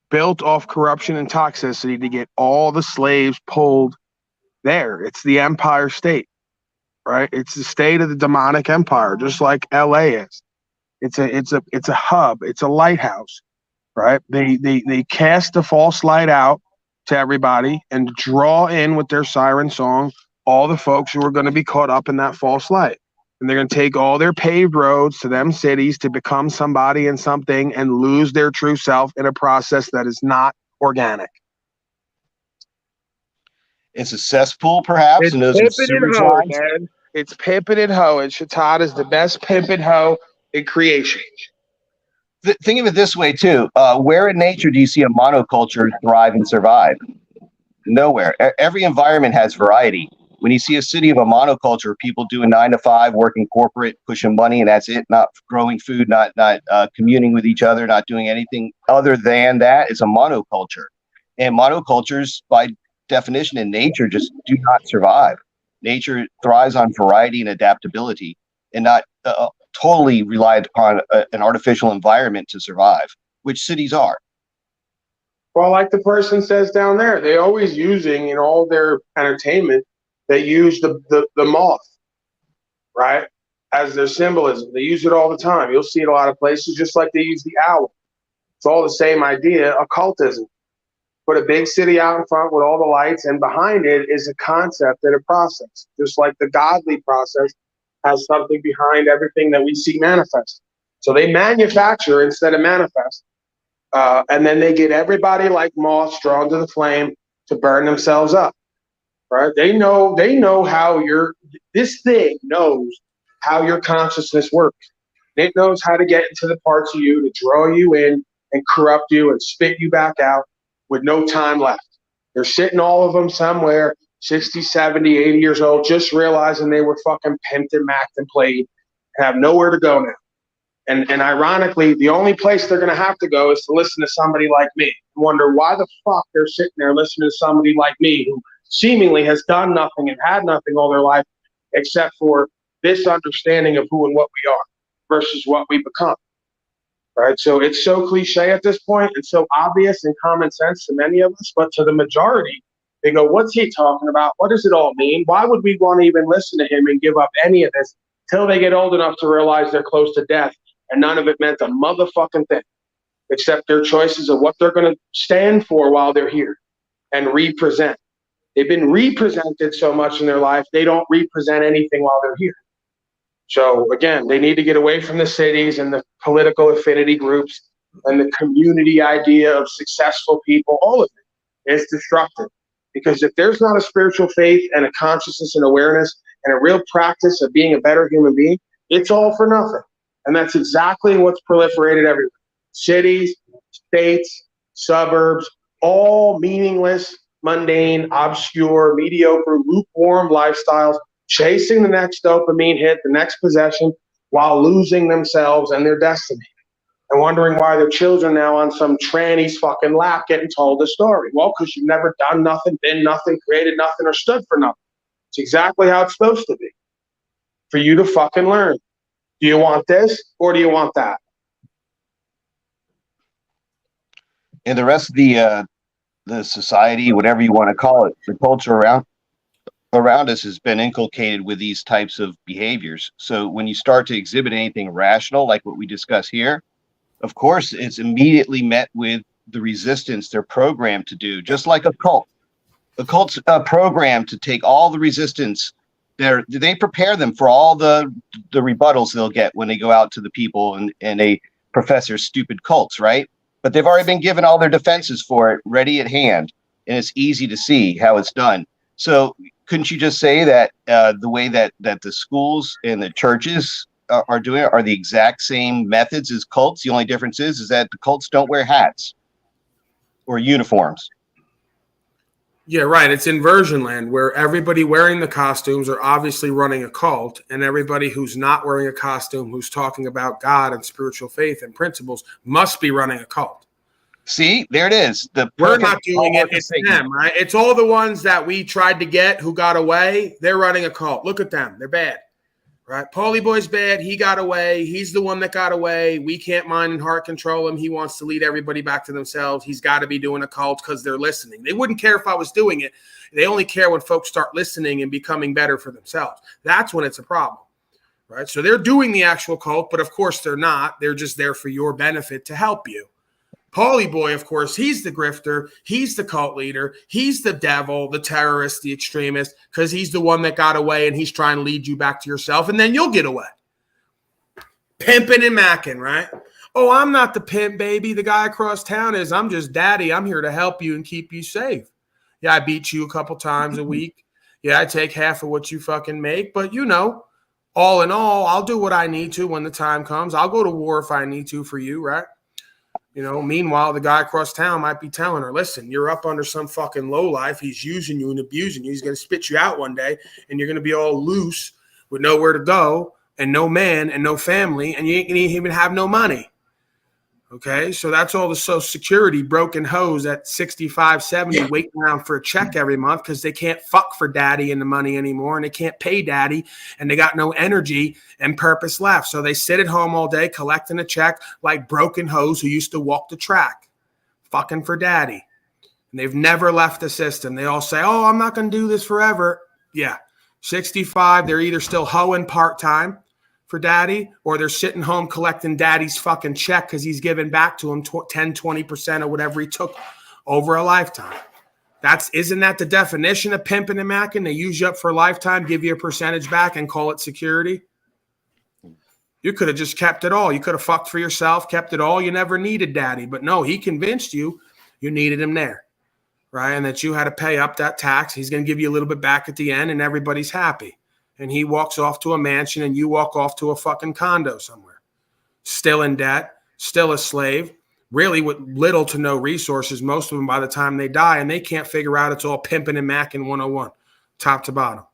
built off corruption and toxicity to get all the slaves pulled there. It's the empire state, right? It's the state of the demonic empire, just like LA is. It's a hub. It's a lighthouse, right? They cast the false light out to everybody and draw in with their siren song all the folks who are going to be caught up in that false light. And they're going to take all their paved roads to them cities to become somebody and something and lose their true self in a process that is not organic. It's a cesspool, perhaps. It's and those pimping and hoe, man. It's pimping and hoe. And Shatad is the best pimp and hoe in creation. Think of it this way, too. Where in nature do you see a monoculture thrive and survive? Nowhere. Every environment has variety. When you see a city of a monoculture, people doing 9 to 5, working corporate, pushing money, and that's it, not growing food, not communing with each other, not doing anything other than that, it's a monoculture. And monocultures, by definition in nature, just do not survive. Nature thrives on variety and adaptability, and not totally relied upon an artificial environment to survive, which cities are. Well, like the person says down there, they're always using in all their entertainment, they use the moth, right, as their symbolism. They use it all the time. You'll see it a lot of places, just like they use the owl. It's all the same idea, occultism. Put a big city out in front with all the lights, and behind it is a concept and a process. Just like the godly process has something behind everything that we see manifest. So they manufacture instead of manifest. And then they get everybody like moths drawn to the flame to burn themselves up. Right? They know how this thing knows how your consciousness works. It knows how to get into the parts of you to draw you in and corrupt you and spit you back out with no time left. They're sitting, all of them, somewhere 60, 70, 80 years old, just realizing they were fucking pimped and macked and played and have nowhere to go now. And ironically, the only place they're going to have to go is to listen to somebody like me and wonder why the fuck they're sitting there listening to somebody like me who seemingly has done nothing and had nothing all their life except for this understanding of who and what we are versus what we become. Right? So it's so cliche at this point and so obvious and common sense to many of us, but to the majority, they go, what's he talking about? What does it all mean? Why would we want to even listen to him and give up any of this till they get old enough to realize they're close to death and none of it meant a motherfucking thing except their choices of what they're going to stand for while they're here and represent. They've been represented so much in their life, they don't represent anything while they're here. So again, they need to get away from the cities and the political affinity groups and the community idea of successful people. All of it is destructive. Because if there's not a spiritual faith and a consciousness and awareness and a real practice of being a better human being, it's all for nothing. And that's exactly what's proliferated everywhere. Cities, states, suburbs, all meaningless, mundane, obscure, mediocre, lukewarm lifestyles, chasing the next dopamine hit, the next possession, while losing themselves and their destiny. And wondering why their children now on some tranny's fucking lap getting told the story. Well, because you've never done nothing, been nothing, created nothing, or stood for nothing. It's exactly how it's supposed to be. For you to fucking learn. Do you want this or do you want that? And the rest of the the society, whatever you want to call it, the culture around us has been inculcated with these types of behaviors. So when you start to exhibit anything rational, like what we discuss here, of course, it's immediately met with the resistance they're programmed to do, just like a cult. A cult's programmed to take all the resistance. They prepare them for all the rebuttals they'll get when they go out to the people and they profess their stupid cults, right? But they've already been given all their defenses for it ready at hand, and it's easy to see how it's done. So couldn't you just say that the way that the schools and the churches are doing it are the exact same methods as cults? The only difference is that the cults don't wear hats or uniforms. Yeah, right. It's inversion land where everybody wearing the costumes are obviously running a cult, and everybody who's not wearing a costume, who's talking about God and spiritual faith and principles, must be running a cult. See, there it is. We're not doing it. It's them, right? It's all the ones that we tried to get who got away. They're running a cult. Look at them. They're bad, right? Paulie Boy's bad. He got away. He's the one that got away. We can't mind and heart control him. He wants to lead everybody back to themselves. He's got to be doing a cult because they're listening. They wouldn't care if I was doing it. They only care when folks start listening and becoming better for themselves. That's when it's a problem, right? So they're doing the actual cult, but of course they're not. They're just there for your benefit to help you. Paulie Boy, of course, he's the grifter. He's the cult leader. He's the devil, the terrorist, the extremist, because he's the one that got away and he's trying to lead you back to yourself, and then you'll get away. Pimping and macking, right? Oh, I'm not the pimp, baby. The guy across town is. I'm just daddy. I'm here to help you and keep you safe. Yeah, I beat you a couple times a week. Yeah, I take half of what you fucking make. But, you know, all in all, I'll do what I need to when the time comes. I'll go to war if I need to for you, right? You know, meanwhile, the guy across town might be telling her, listen, you're up under some fucking lowlife. He's using you and abusing you. He's going to spit you out one day, and you're going to be all loose with nowhere to go and no man and no family, and you ain't going to even have no money. Okay, so that's all the Social Security broken hoes at 65, 70 waiting around for a check every month because they can't fuck for daddy and the money anymore, and they can't pay daddy, and they got no energy and purpose left. So they sit at home all day collecting a check like broken hoes who used to walk the track, fucking for daddy. And they've never left the system. They all say, oh, I'm not going to do this forever. Yeah, 65, they're either still hoeing part-time for daddy, or they're sitting home collecting daddy's fucking check because he's giving back to him 10, 20% or whatever he took over a lifetime. Isn't that the definition of pimping and macking? They use you up for a lifetime, give you a percentage back, and call it security. You could have just kept it all. You could have fucked for yourself, kept it all. You never needed daddy. But no, he convinced you needed him there, right? And that you had to pay up that tax. He's going to give you a little bit back at the end, and everybody's happy. And he walks off to a mansion and you walk off to a fucking condo somewhere. Still in debt, still a slave, really with little to no resources, most of them by the time they die, and they can't figure out it's all pimping and macking 101, top to bottom.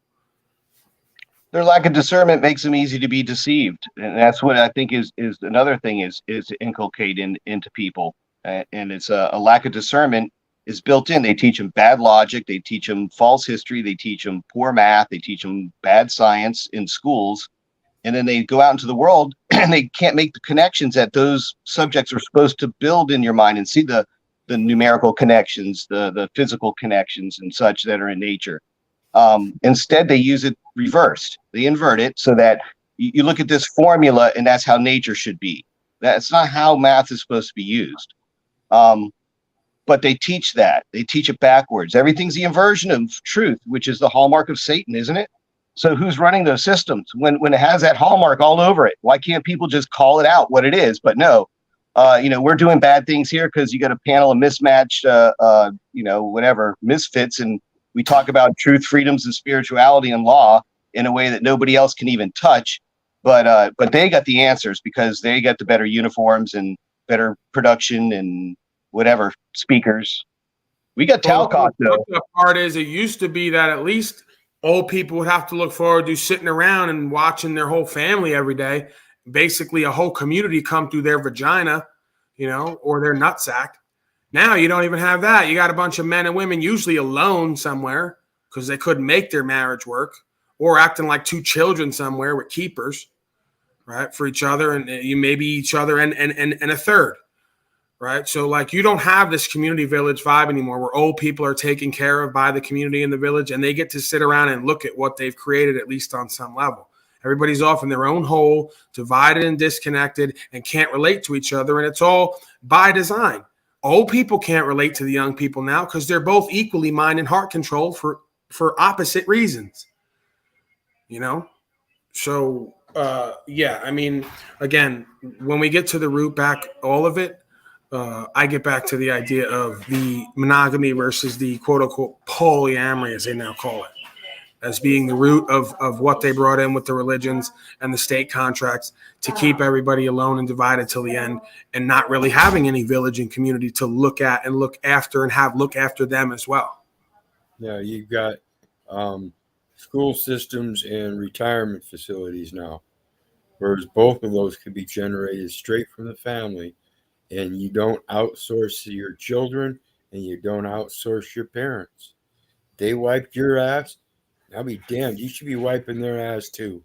Their lack of discernment makes them easy to be deceived. And that's what I think is another thing is to inculcate into people. And it's a lack of discernment is built in. They teach them bad logic. They teach them false history. They teach them poor math. They teach them bad science in schools. And then they go out into the world and they can't make the connections that those subjects are supposed to build in your mind and see the numerical connections, the physical connections and such that are in nature. Instead, they use it reversed. They invert it so that you look at this formula and that's how nature should be. That's not how math is supposed to be used. But they teach that. They teach it backwards. Everything's the inversion of truth, which is the hallmark of Satan, isn't it? So who's running those systems when it has that hallmark all over it? Why can't people just call it out what it is? But no, we're doing bad things here because you got a panel of mismatched, whatever, misfits. And we talk about truth, freedoms, and spirituality and law in a way that nobody else can even touch. But they got the answers because they got the better uniforms and better production and whatever speakers. We got Talcott though. The part is, it used to be that at least old people would have to look forward to sitting around and watching their whole family every day. Basically, a whole community come through their vagina, or their nutsack. Now you don't even have that. You got a bunch of men and women usually alone somewhere because they couldn't make their marriage work, or acting like two children somewhere with keepers, right, for each other, and you maybe each other and a third. right? So like you don't have this community village vibe anymore where old people are taken care of by the community in the village and they get to sit around and look at what they've created, at least on some level. Everybody's off in their own hole, divided and disconnected, and can't relate to each other. And it's all by design. Old people can't relate to the young people now because they're both equally mind and heart controlled for opposite reasons, you know? So, yeah, I mean, again, when we get to the root back, all of it, I get back to the idea of the monogamy versus the quote unquote polyamory, as they now call it, as being the root of what they brought in with the religions and the state contracts to keep everybody alone and divided till the end, and not really having any village and community to look at and look after and have look after them as well. Yeah, you've got school systems and retirement facilities now, whereas both of those could be generated straight from the family, and you don't outsource your children and you don't outsource your parents. They wiped your ass. I'll be damned. You should be wiping their ass too.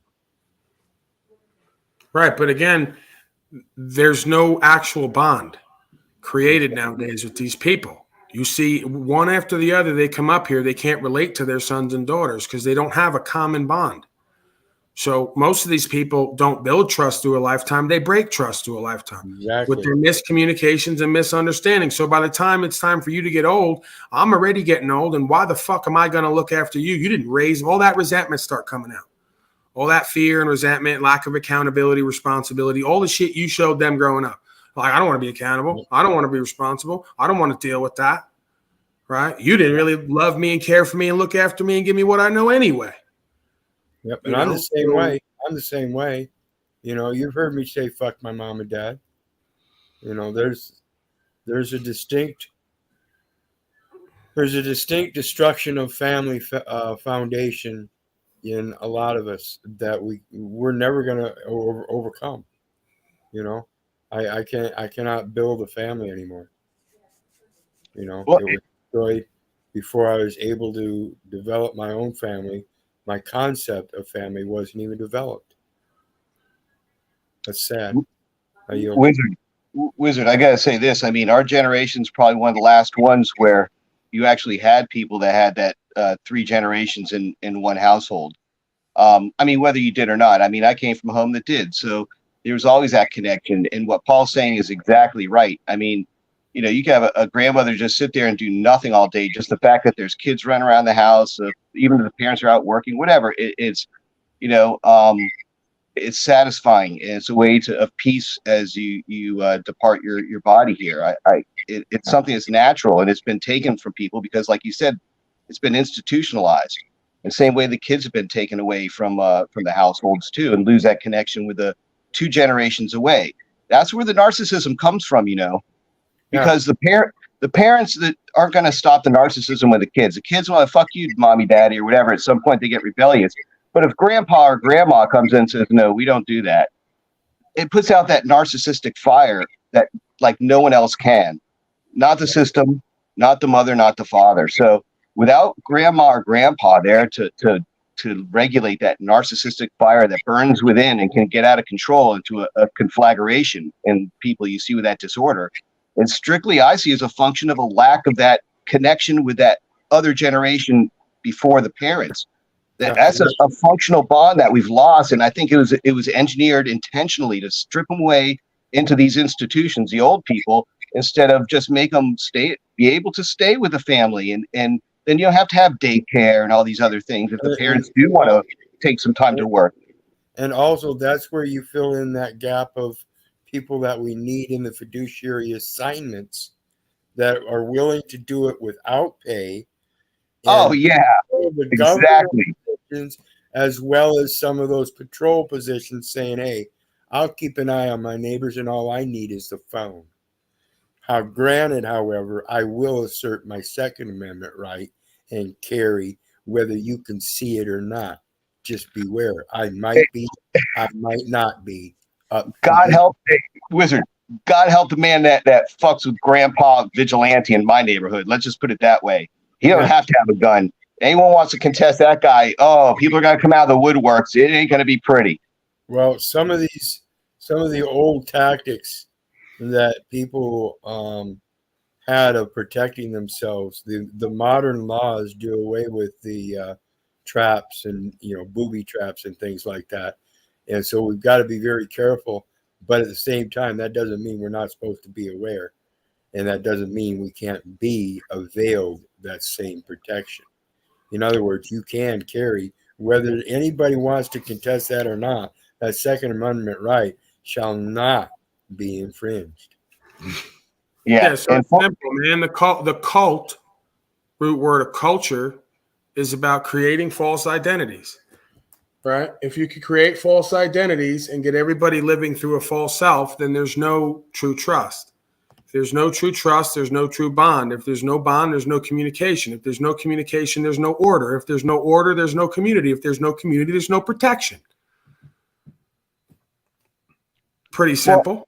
Right. But again, there's no actual bond created nowadays with these people. You see one after the other, they come up here, they can't relate to their sons and daughters because they don't have a common bond. So most of these people don't build trust through a lifetime. They break trust through a lifetime with their miscommunications and misunderstandings. So by the time it's time for you to get old, I'm already getting old. And why the fuck am I going to look after you? You didn't raise all that resentment start coming out. All that fear and resentment, lack of accountability, responsibility, all the shit you showed them growing up. Like, I don't want to be accountable. I don't want to be responsible. I don't want to deal with that. Right? You didn't really love me and care for me and look after me and give me what I know anyway. Yep, and I'm the same way. I'm the same way. You know, you've heard me say "fuck my mom and dad." You know, there's a distinct destruction of family foundation in a lot of us that we're never gonna overcome. You know, I cannot build a family anymore. You know, it was destroyed before I was able to develop my own family. My concept of family wasn't even developed. That's sad. Wyzard, I gotta say this. I mean, our generation's probably one of the last ones where you actually had people that had that 3 generations in one household. I mean, whether you did or not. I mean, I came from a home that did, so there was always that connection. And what Paul's saying is exactly right. I mean, you know, you can have a grandmother just sit there and do nothing all day. Just the fact that there's kids running around the house, even if the parents are out working, whatever, it's, you know, it's satisfying. And it's a way of peace as you depart your body here. It's something that's natural, and it's been taken from people because, like you said, it's been institutionalized. The same way the kids have been taken away from the households too, and lose that connection with the 2 generations away. That's where the narcissism comes from, you know. Because the parents that aren't going to stop the narcissism with the kids want to fuck you, mommy, daddy, or whatever. At some point, they get rebellious. But if grandpa or grandma comes in and says, "No, we don't do that," it puts out that narcissistic fire that like no one else can. Not the system, not the mother, not the father. So without grandma or grandpa there to regulate that narcissistic fire that burns within and can get out of control into a conflagration in people you see with that disorder. And strictly, I see as a function of a lack of that connection with that other generation before the parents. That's a functional bond that we've lost, and I think it was engineered intentionally to strip them away into these institutions, the old people, instead of just make them be able to stay with the family, and then you don't have to have daycare and all these other things if the parents do want to take some time to work. And also, that's where you fill in that gap of people that we need in the fiduciary assignments that are willing to do it without pay. Oh yeah, exactly. As well as some of those patrol positions saying, "Hey, I'll keep an eye on my neighbors, and all I need is the phone." Granted, however, I will assert my Second Amendment right and carry whether you can see it or not. Just beware. I might be, I might not be. God help Wyzard. God help the man that fucks with Grandpa Vigilante in my neighborhood. Let's just put it that way. He don't have to have a gun. Anyone wants to contest that guy, oh, people are going to come out of the woodworks. It ain't going to be pretty. Well, some of the old tactics that people had of protecting themselves. The modern laws do away with the traps and booby traps and things like that, and so we've got to be very careful. But at the same time, that doesn't mean we're not supposed to be aware, and that doesn't mean we can't be availed that same protection. In other words, you can carry, whether anybody wants to contest that or not, that Second Amendment right shall not be infringed. Yeah, so it's simple, man. The cult, root word of culture, is about creating false identities, right? If you could create false identities and get everybody living through a false self, then there's no true trust. If there's no true trust, there's no true bond. If there's no bond, there's no communication. If there's no communication, there's no order. If there's no order, there's no community. If there's no community, there's no protection. Pretty simple.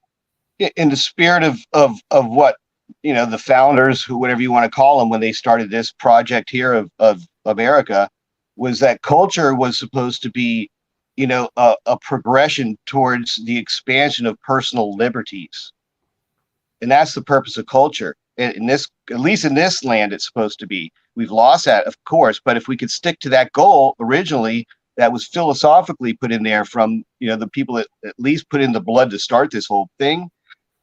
Well, in the spirit of what the founders, who whatever you want to call them, when they started this project here of America, was that culture was supposed to be a progression towards the expansion of personal liberties, and that's the purpose of culture. In this, at least in this land, it's supposed to be. We've lost that, of course, but if we could stick to that goal originally, that was philosophically put in there from the people that at least put in the blood to start this whole thing,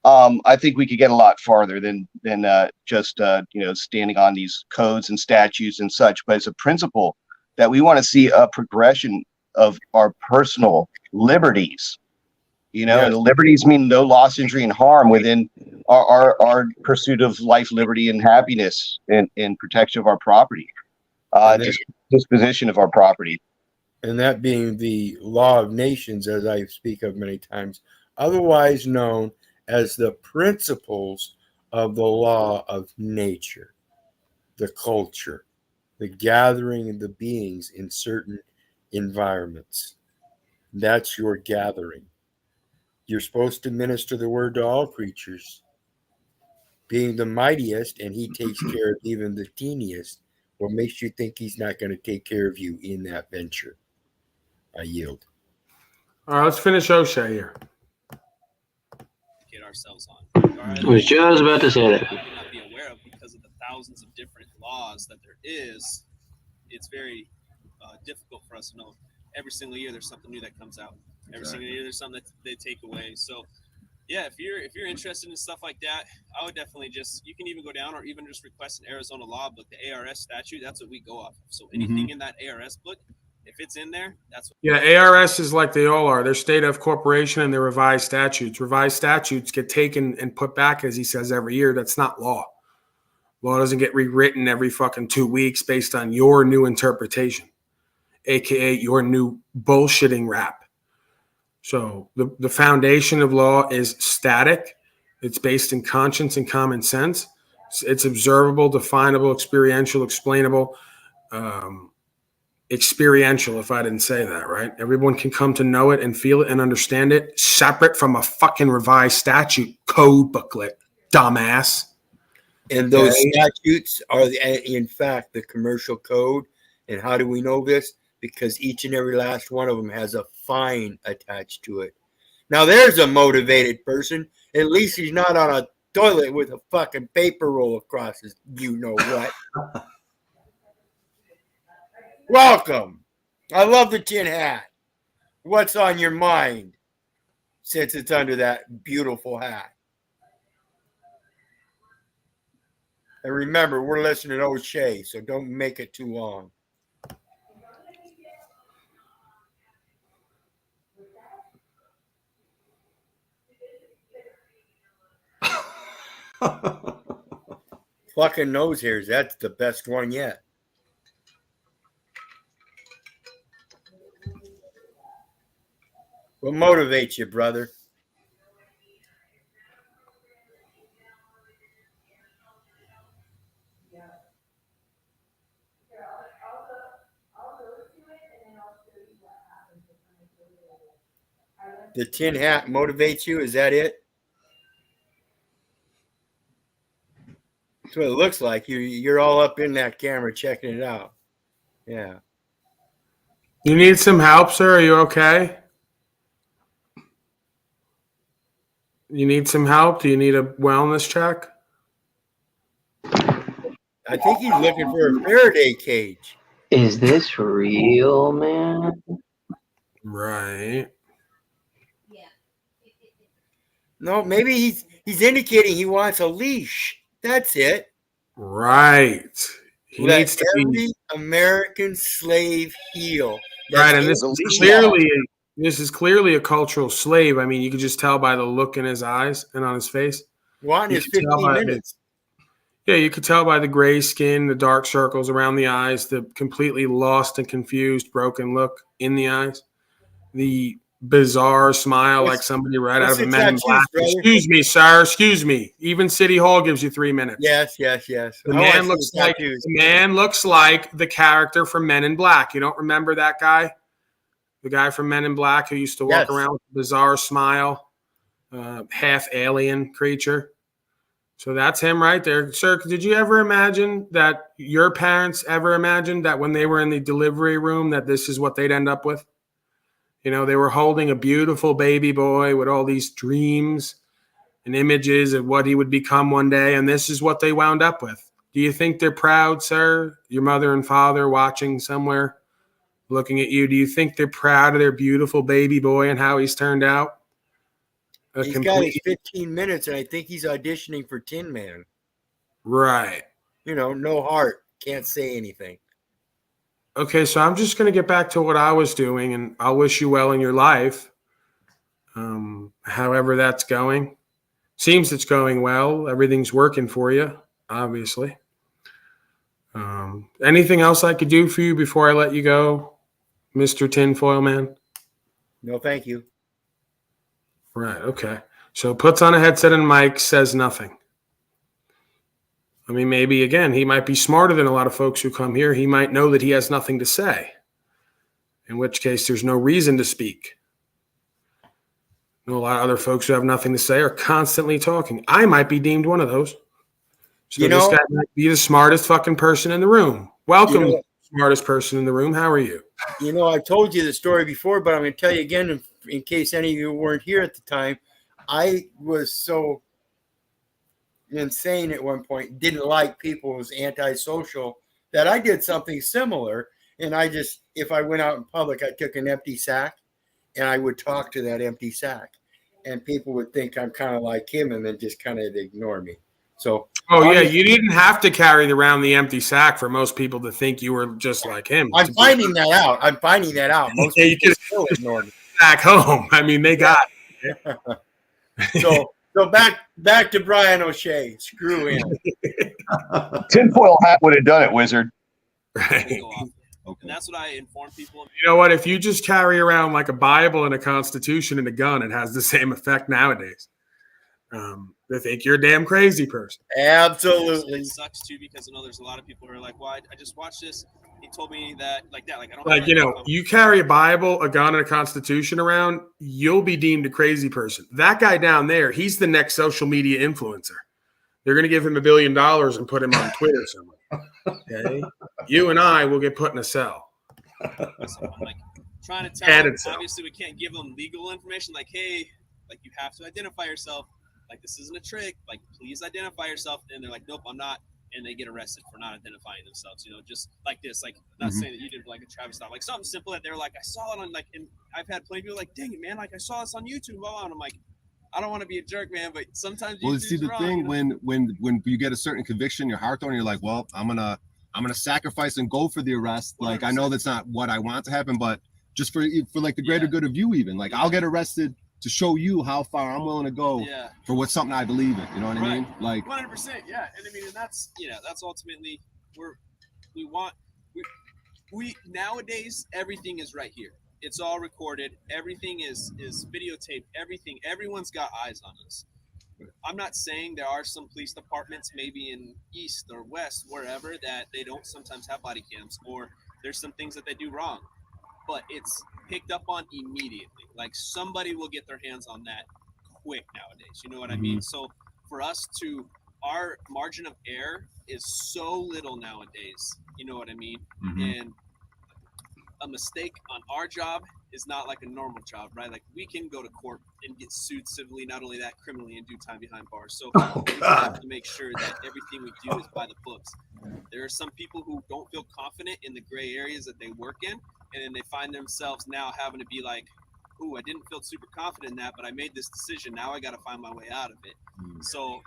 I think we could get a lot farther than just standing on these codes and statutes and such. But it's a principle that we want to see a progression of our personal liberties. And liberties mean no loss, injury, and harm within our pursuit of life, liberty, and happiness, and protection of our property, disposition of our property. And that being the law of nations, as I speak of many times, otherwise known as the principles of the law of nature, the culture, the gathering of the beings in certain environments. That's your gathering. You're supposed to minister the word to all creatures, being the mightiest, and he takes care of even the teeniest. What makes you think he's not going to take care of you in that venture? I yield. All right, let's finish O'Shea here. Get ourselves on. I was just about to say that. We may not be aware of because of the thousands of different laws that there is. It's very difficult for us to know. Every single year, there's something new that comes out. Every single year, there's something that they take away. So, yeah, if you're interested in stuff like that, I would definitely you can even go down or even just request an Arizona law book, the ARS statute. That's what we go off of. So anything in that ARS book, if it's in there, that's what. Yeah, ARS is like they all are. They're state of corporation and they're revised statutes. Revised statutes get taken and put back, as he says, every year. That's not law. Law doesn't get rewritten every fucking 2 weeks based on your new interpretation, aka your new bullshitting rap. So the foundation of law is static. It's based in conscience and common sense. It's observable, definable, experiential, explainable, experiential, if I didn't say that, right? Everyone can come to know it and feel it and understand it, separate from a fucking revised statute code booklet, dumbass. And those statutes are, in fact, the commercial code. And how do we know this? Because each and every last one of them has a fine attached to it. Now, there's a motivated person. At least he's not on a toilet with a fucking paper roll across his you-know-what. Welcome. I love the tin hat. What's on your mind since it's under that beautiful hat? And remember, we're listening to O'Shea, so don't make it too long. Fucking nose hairs. That's the best one yet. What motivates you, brother? The tin hat motivates you? Is that it? That's what it looks like. You're all up in that camera checking it out. Yeah. You need some help, sir? Are you okay? You need some help? Do you need a wellness check? I think he's looking for a Faraday cage. Is this real, man? Right. No, maybe he's indicating he wants a leash. That's it. Right. He Let needs to every be American slave heal. right, and this is clearly a cultural slave. I mean, you could just tell by the look in his eyes and on his face. One You is could tell 15 by minutes. Yeah, you could tell by the gray skin, the dark circles around the eyes, the completely lost and confused, broken look in the eyes, the bizarre smile like somebody right out of a Men in Black. Excuse me, sir. Excuse me. Even City Hall gives you 3 minutes. Yes. The man looks like the character from Men in Black. You don't remember that guy? The guy from Men in Black who used to walk around with a bizarre smile, half alien creature. So that's him right there. Sir, did you ever imagine that your parents ever imagined that when they were in the delivery room that this is what they'd end up with? You know, they were holding a beautiful baby boy with all these dreams and images of what he would become one day, and this is what they wound up with. Do you think they're proud, sir? Your mother and father watching somewhere, looking at you. Do you think they're proud of their beautiful baby boy and how he's turned out? He's got his 15 minutes, and I think he's auditioning for Tin Man. Right. You know, no heart. Can't say anything. Okay, so I'm just going to get back to what I was doing, and I'll wish you well in your life. However that's going. Seems it's going well. Everything's working for you, obviously. Anything else I could do for you before I let you go, Mr. Tinfoil Man? No, thank you. Right, okay. So puts on a headset and mic, says nothing. I mean, maybe, again, he might be smarter than a lot of folks who come here. He might know that he has nothing to say, in which case there's no reason to speak. A lot of other folks who have nothing to say are constantly talking. I might be deemed one of those. So this guy might be the smartest fucking person in the room. Welcome, smartest person in the room. How are you? You know, I told you the story before, but I'm going to tell you again in case any of you weren't here at the time. I was so insane at one point, didn't like people, was antisocial, that I did something similar. And I just, if I went out in public, I took an empty sack and I would talk to that empty sack. And people would think I'm kind of like him and then just kind of ignore me. So, you didn't have to carry around the empty sack for most people to think you were just like him. I'm finding that out. Most people still ignore me. Back home. I mean, they got it. So back to Brian O'Shea. Screw him. Tinfoil hat would have done it, Wizard. Right. And that's what I inform people. You know what? If you just carry around like a Bible and a Constitution and a gun, it has the same effect nowadays. They think you're a damn crazy person. Absolutely. It sucks too because there's a lot of people who are like, "Well, I just watched this. He told me that like that. Like I don't like you carry a Bible, a gun, and a Constitution around, you'll be deemed a crazy person. That guy down there, he's the next social media influencer. They're going to give him $1 billion and put him on Twitter somewhere. Okay, you and I will get put in a cell. So I'm like trying to tell them, obviously we can't give them legal information. Like, hey, like you have to identify yourself. Like this isn't a trick. Like please identify yourself. And they're like, nope, I'm not. And they get arrested for not identifying themselves. Just like this. Like not saying that you did like a Travis style. Like something simple that they're like, I saw it on like. And I've had plenty of people like, dang it, man. Like I saw this on YouTube. And I'm like, I don't want to be a jerk, man, but sometimes you see the thing when you get a certain conviction in your heart, though, and you're like, well, I'm gonna sacrifice and go for the arrest. 100%. Like I know that's not what I want to happen, but just for like the greater good of you, even like I'll get arrested to show you how far I'm willing to go for what's something I believe in. You know what I mean? Like 100%, yeah. And I mean, and that's that's ultimately we nowadays everything is right here. It's all recorded. Everything is videotaped. Everything. Everyone's got eyes on us. I'm not saying there are some police departments, maybe in East or West, wherever, that they don't sometimes have body cams, or there's some things that they do wrong, but it's picked up on immediately. Like somebody will get their hands on that quick nowadays. You know what I mean? So for us our margin of error is so little nowadays. You know what I mean? And a mistake on our job is not like a normal job, right? Like we can go to court and get sued civilly, not only that, criminally, and do time behind bars. So we have to make sure that everything we do is by the books. There are some people who don't feel confident in the gray areas that they work in, and then they find themselves now having to be like, ooh, I didn't feel super confident in that, but I made this decision. Now I got to find my way out of it. So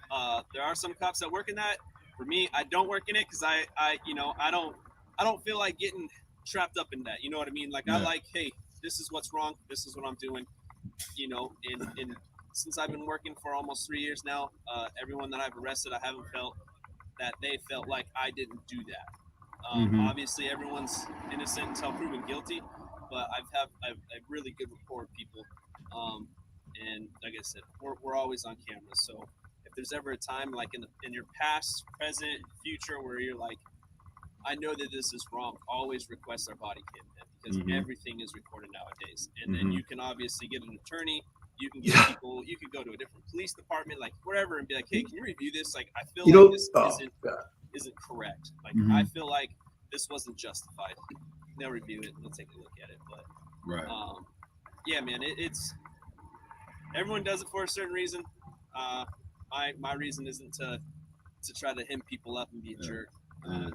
there are some cops that work in that. For me, I don't work in it because I don't feel like getting trapped up in that. You know what I mean? Like I like, hey, this is what's wrong. This is what I'm doing. You know, and since I've been working for almost 3 years now, everyone that I've arrested, I haven't felt that they felt like I didn't do that. Obviously, everyone's innocent until proven guilty, but I've really good rapport with people. And like I said, we're always on camera. So if there's ever a time like in your past, present, future where you're like, I know that this is wrong, always request our body cam because everything is recorded nowadays. And then you can obviously get an attorney. You can get people. You can go to a different police department, like wherever, and be like, "Hey, can you review this? Like, I feel like this isn't correct. Like, I feel like this wasn't justified." They'll review it. They'll take a look at it. But yeah, man, it's everyone does it for a certain reason. My reason isn't to try to hem people up and be a jerk.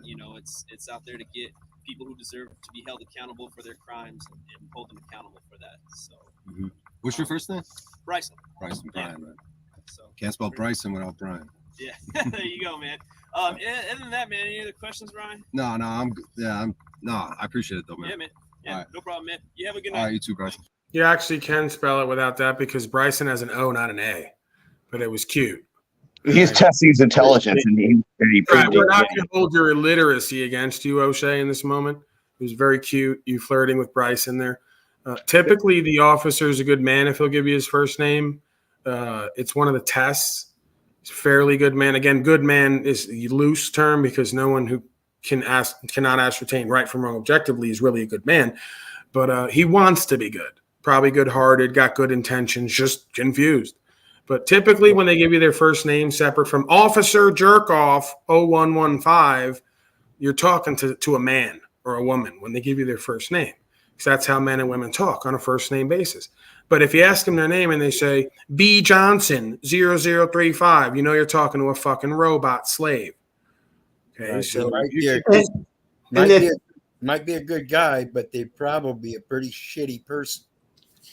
You know, it's out there to get people who deserve to be held accountable for their crimes and hold them accountable for that. So. What's your first name? Bryson. Bryson, Brian, Yeah. right? So Can't spell Bryson without Brian. yeah, there you go, man. Other than that, man, any other questions, Brian? No, I'm good. Yeah, I appreciate it though, man. Yeah, man. Yeah, All right. no problem, man. You have a good All night. right, you too, Bryson. You actually can spell it without that because Bryson has an O, not an A, but it was cute. He's testing his intelligence, and he Right, proved we're it. not going to hold your illiteracy against you, O'Shea, in this moment. It was very cute, you flirting with Bryson there. Typically, the officer is a good man if he'll give you his first name. It's one of the tests. He's a fairly good man. Again, good man is a loose term because no one who cannot ascertain right from wrong objectively is really a good man. But he wants to be good, probably good-hearted, got good intentions, just confused. But typically, when they give you their first name separate from Officer Jerkoff 0115, you're talking to a man or a woman when they give you their first name. Because that's how men and women talk on a first name basis. But if you ask them their name and they say B Johnson 0035, you know you're talking to a fucking robot slave. Okay, Right, so might be a good guy, but they probably a pretty shitty person.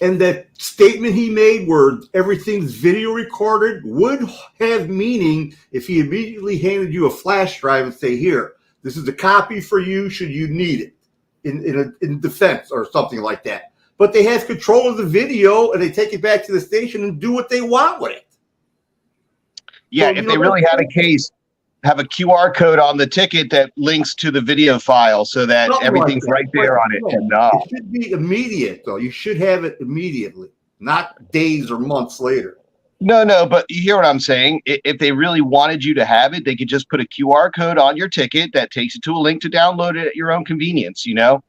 And that statement he made where everything's video recorded would have meaning if he immediately handed you a flash drive and say, here, this is a copy for you should you need it in defense or something like that. But they have control of the video and they take it back to the station and do what they want with it. Yeah, So, if they really had a case, have a QR code on the ticket that links to the video file so that Something everything's like that. right there on it. And It should be immediate, though. You should have it immediately, not days or months later. No, but you hear what I'm saying? If they really wanted you to have it, they could just put a QR code on your ticket that takes it to a link to download it at your own convenience. You know,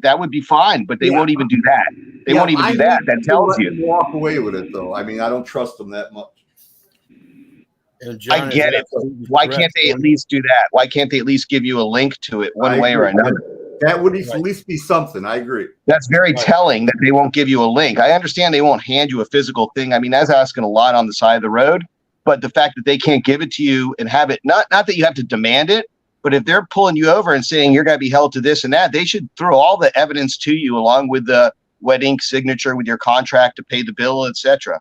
that would be fine, but they won't even do that. They won't even do that. That tells you. Walk away with it, though. I mean, I don't trust them that much. And John, I get it. Why can't they at least do that? Why can't they at least give you a link to it one way or another? That would at least be something. I agree. That's very telling that they won't give you a link. I understand they won't hand you a physical thing. I mean, that's asking a lot on the side of the road. But the fact that they can't give it to you and have it, not that you have to demand it, but if they're pulling you over and saying you're going to be held to this and that, they should throw all the evidence to you along with the wet ink signature with your contract to pay the bill, etc.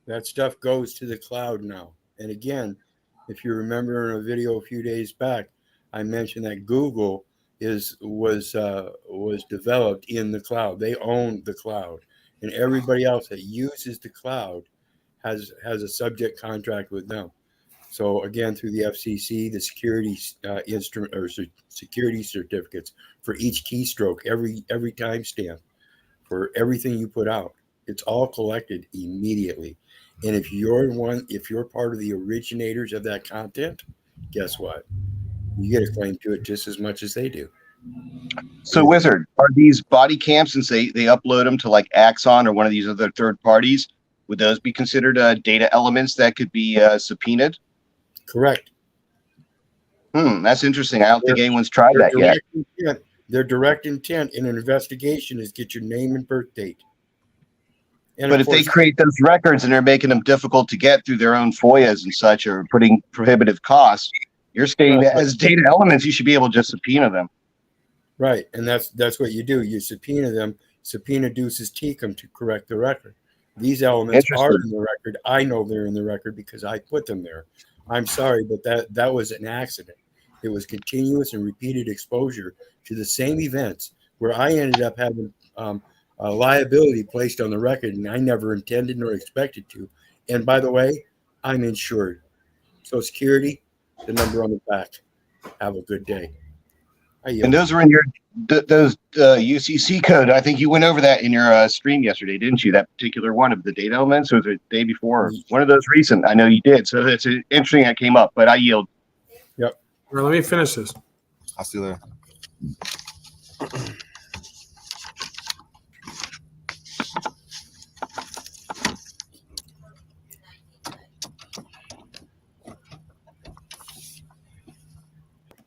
That stuff goes to the cloud now. And again, if you remember in a video a few days back, I mentioned that Google was developed in the cloud. They own the cloud, and everybody else that uses the cloud has a subject contract with them. So again, through the FCC, the security instrument or security certificates for each keystroke, every timestamp for everything you put out, it's all collected immediately. And if you're part of the originators of that content, guess what? You get a claim to it just as much as they do. So, Wyzard, are these body cams, since they upload them to like Axon or one of these other third parties, would those be considered data elements that could be subpoenaed? Correct. That's interesting. I don't think anyone's tried that yet. Their direct intent in an investigation is get your name and birth date. And But of if they course, create those records and they're making them difficult to get through their own FOIAs and such, or putting prohibitive costs, you're stating that as data elements, you should be able to just subpoena them. right, and that's what you do. You subpoena them, subpoena duces tecum to correct the record. These elements are in the record. I know they're in the record because I put them there. I'm sorry, but that was an accident. It was continuous and repeated exposure to the same events where I ended up having a liability placed on the record, and I never intended nor expected to. And by the way, I'm insured. Social Security, the number on the back. Have a good day. And those are in your those UCC code. I think you went over that in your stream yesterday, didn't you? That particular one of the data elements, or was it the day before? One of those recent. I know you did. So that's interesting that came up, but I yield. Yep. All right, let me finish this. I'll see you later.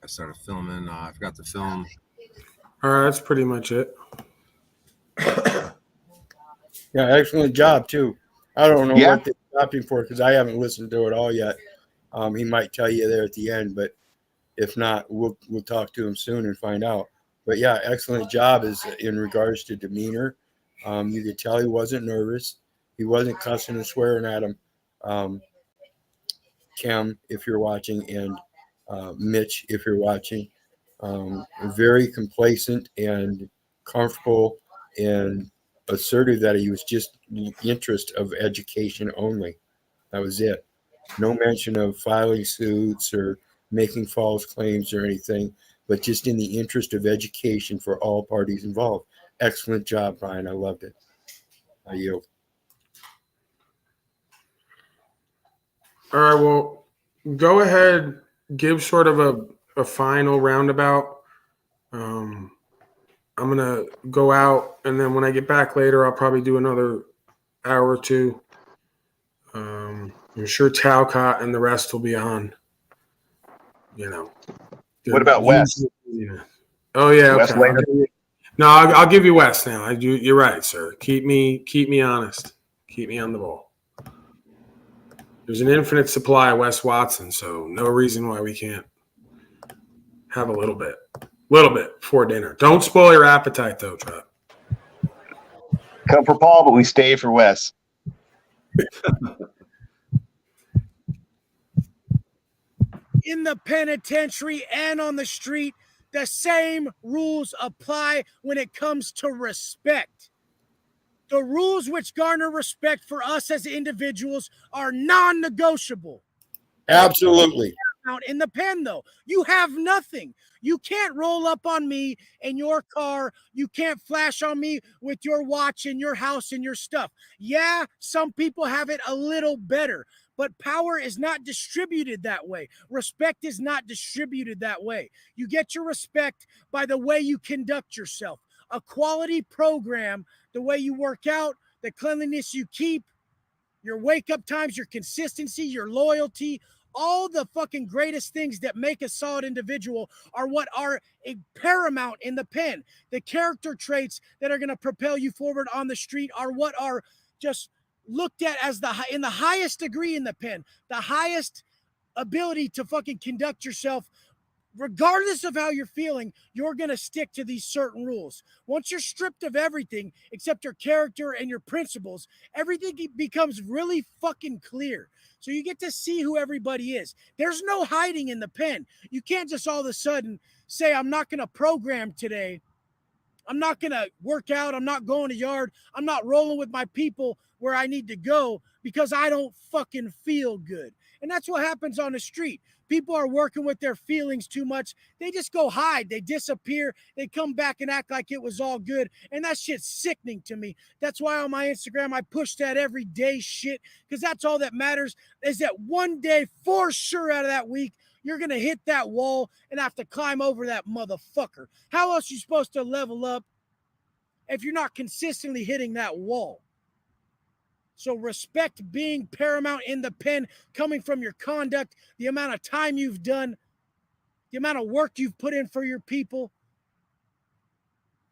I started filming. I forgot to film. All right, that's pretty much it. Yeah, excellent job too. I don't know what they stopped him for because I haven't listened to it all yet. He might tell you there at the end, but if not, we'll talk to him soon and find out. But yeah, excellent job is in regards to demeanor. You could tell he wasn't nervous. He wasn't cussing and swearing at him. Kim, if you're watching, and Mitch, if you're watching, very complacent and comfortable and assertive that he was just the interest of education only. That was it. No mention of filing suits or making false claims or anything, but just in the interest of education for all parties involved. Excellent job, Brian. I loved it. I yield. All right, well, go ahead, give sort of a final roundabout. I'm going to go out, and then when I get back later, I'll probably do another hour or two. I'm sure Talcott and the rest will be on. You know. What about Wes? Oh, yeah. Wes Okay. later? No, I'll give you Wes now. You're right, sir. Keep me honest. Keep me on the ball. There's an infinite supply of Wes Watson, so no reason why we can't have a little bit before dinner. Don't spoil your appetite, though, Trev. Come for Paul, but we stay for Wes. In the penitentiary and on the street, the same rules apply when it comes to respect. The rules which garner respect for us as individuals are non-negotiable. Absolutely. Out in the pen, though, you have nothing. You can't roll up on me in your car. You can't flash on me with your watch in your house and your stuff. Yeah, some people have it a little better, but power is not distributed that way. Respect is not distributed that way. You get your respect by the way you conduct yourself. A quality program, the way you work out, the cleanliness you keep, your wake-up times, your consistency, your loyalty, all the fucking greatest things that make a solid individual are what are a paramount in the pen. The character traits that are going to propel you forward on the street are what are just looked at as in the highest degree in the pen, the highest ability to fucking conduct yourself. Regardless of how you're feeling, you're going to stick to these certain rules. Once you're stripped of everything except your character and your principles, everything becomes really fucking clear. So you get to see who everybody is. There's no hiding in the pen. You can't just all of a sudden say, I'm not going to program today. I'm not going to work out. I'm not going to yard. I'm not rolling with my people where I need to go because I don't fucking feel good. And that's what happens on the street. People are working with their feelings too much. They just go hide. They disappear. They come back and act like it was all good. And that shit's sickening to me. That's why on my Instagram, I push that everyday shit because that's all that matters is that one day for sure out of that week, you're going to hit that wall and have to climb over that motherfucker. How else are you supposed to level up if you're not consistently hitting that wall? So respect being paramount in the pen, coming from your conduct, the amount of time you've done, the amount of work you've put in for your people.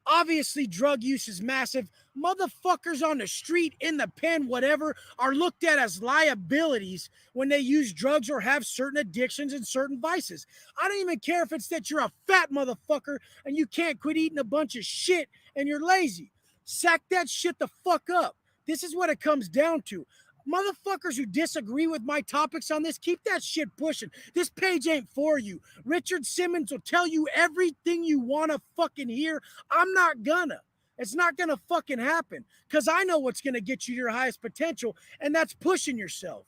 Obviously, drug use is massive. Motherfuckers on the street, in the pen, whatever, are looked at as liabilities when they use drugs or have certain addictions and certain vices. I don't even care if it's that you're a fat motherfucker and you can't quit eating a bunch of shit and you're lazy. Sack that shit the fuck up. This is what it comes down to. Motherfuckers who disagree with my topics on this, keep that shit pushing. This page ain't for you. Richard Simmons will tell you everything you want to fucking hear. I'm not gonna. It's not gonna fucking happen because I know what's gonna get you to your highest potential, and that's pushing yourself.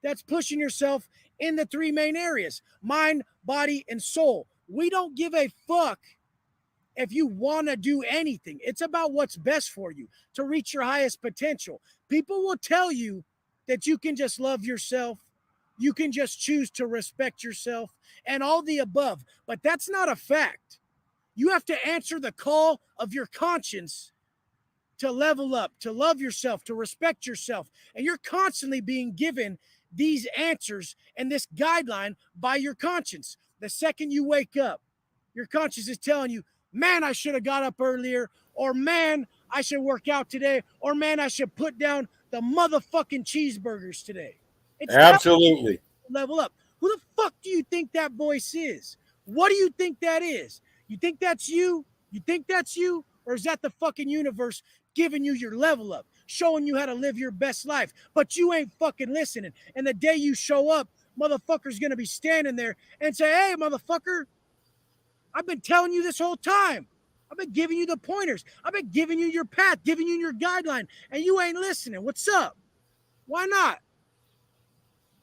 That's pushing yourself in the three main areas: mind, body, and soul. We don't give a fuck if you want to do anything. It's about what's best for you to reach your highest potential. People will tell you that you can just love yourself, you can just choose to respect yourself, and all the above. But that's not a fact. You have to answer the call of your conscience to level up, to love yourself, to respect yourself. And you're constantly being given these answers and this guideline by your conscience. The second you wake up, your conscience is telling you, man, I should have got up earlier, or man, I should work out today, or man, I should put down the motherfucking cheeseburgers today. It's Absolutely. level up. Who the fuck do you think that voice is? What do you think that is? You think that's you? You think that's you? Or is that the fucking universe giving you your level up, showing you how to live your best life? But you ain't fucking listening. And the day you show up, motherfucker's going to be standing there and say, hey, motherfucker, I've been telling you this whole time. I've been giving you the pointers. I've been giving you your path, giving you your guideline, and you ain't listening. What's up? Why not?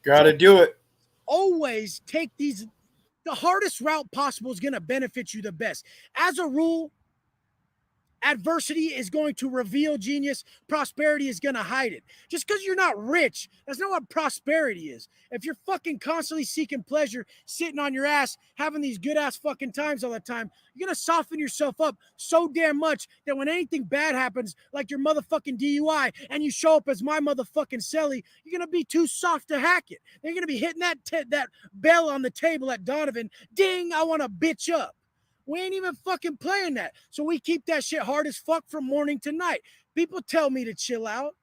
Got to do it. Always take these. The hardest route possible is going to benefit you the best. As a rule, adversity is going to reveal genius. Prosperity is going to hide it. Just because you're not rich, that's not what prosperity is. If you're fucking constantly seeking pleasure, sitting on your ass, having these good ass fucking times all the time, you're going to soften yourself up so damn much that when anything bad happens, like your motherfucking DUI, and you show up as my motherfucking celly, you're going to be too soft to hack it. They're going to be hitting that bell on the table at Donovan. Ding, I want to bitch up. We ain't even fucking playing that. So we keep that shit hard as fuck from morning to night. People tell me to chill out.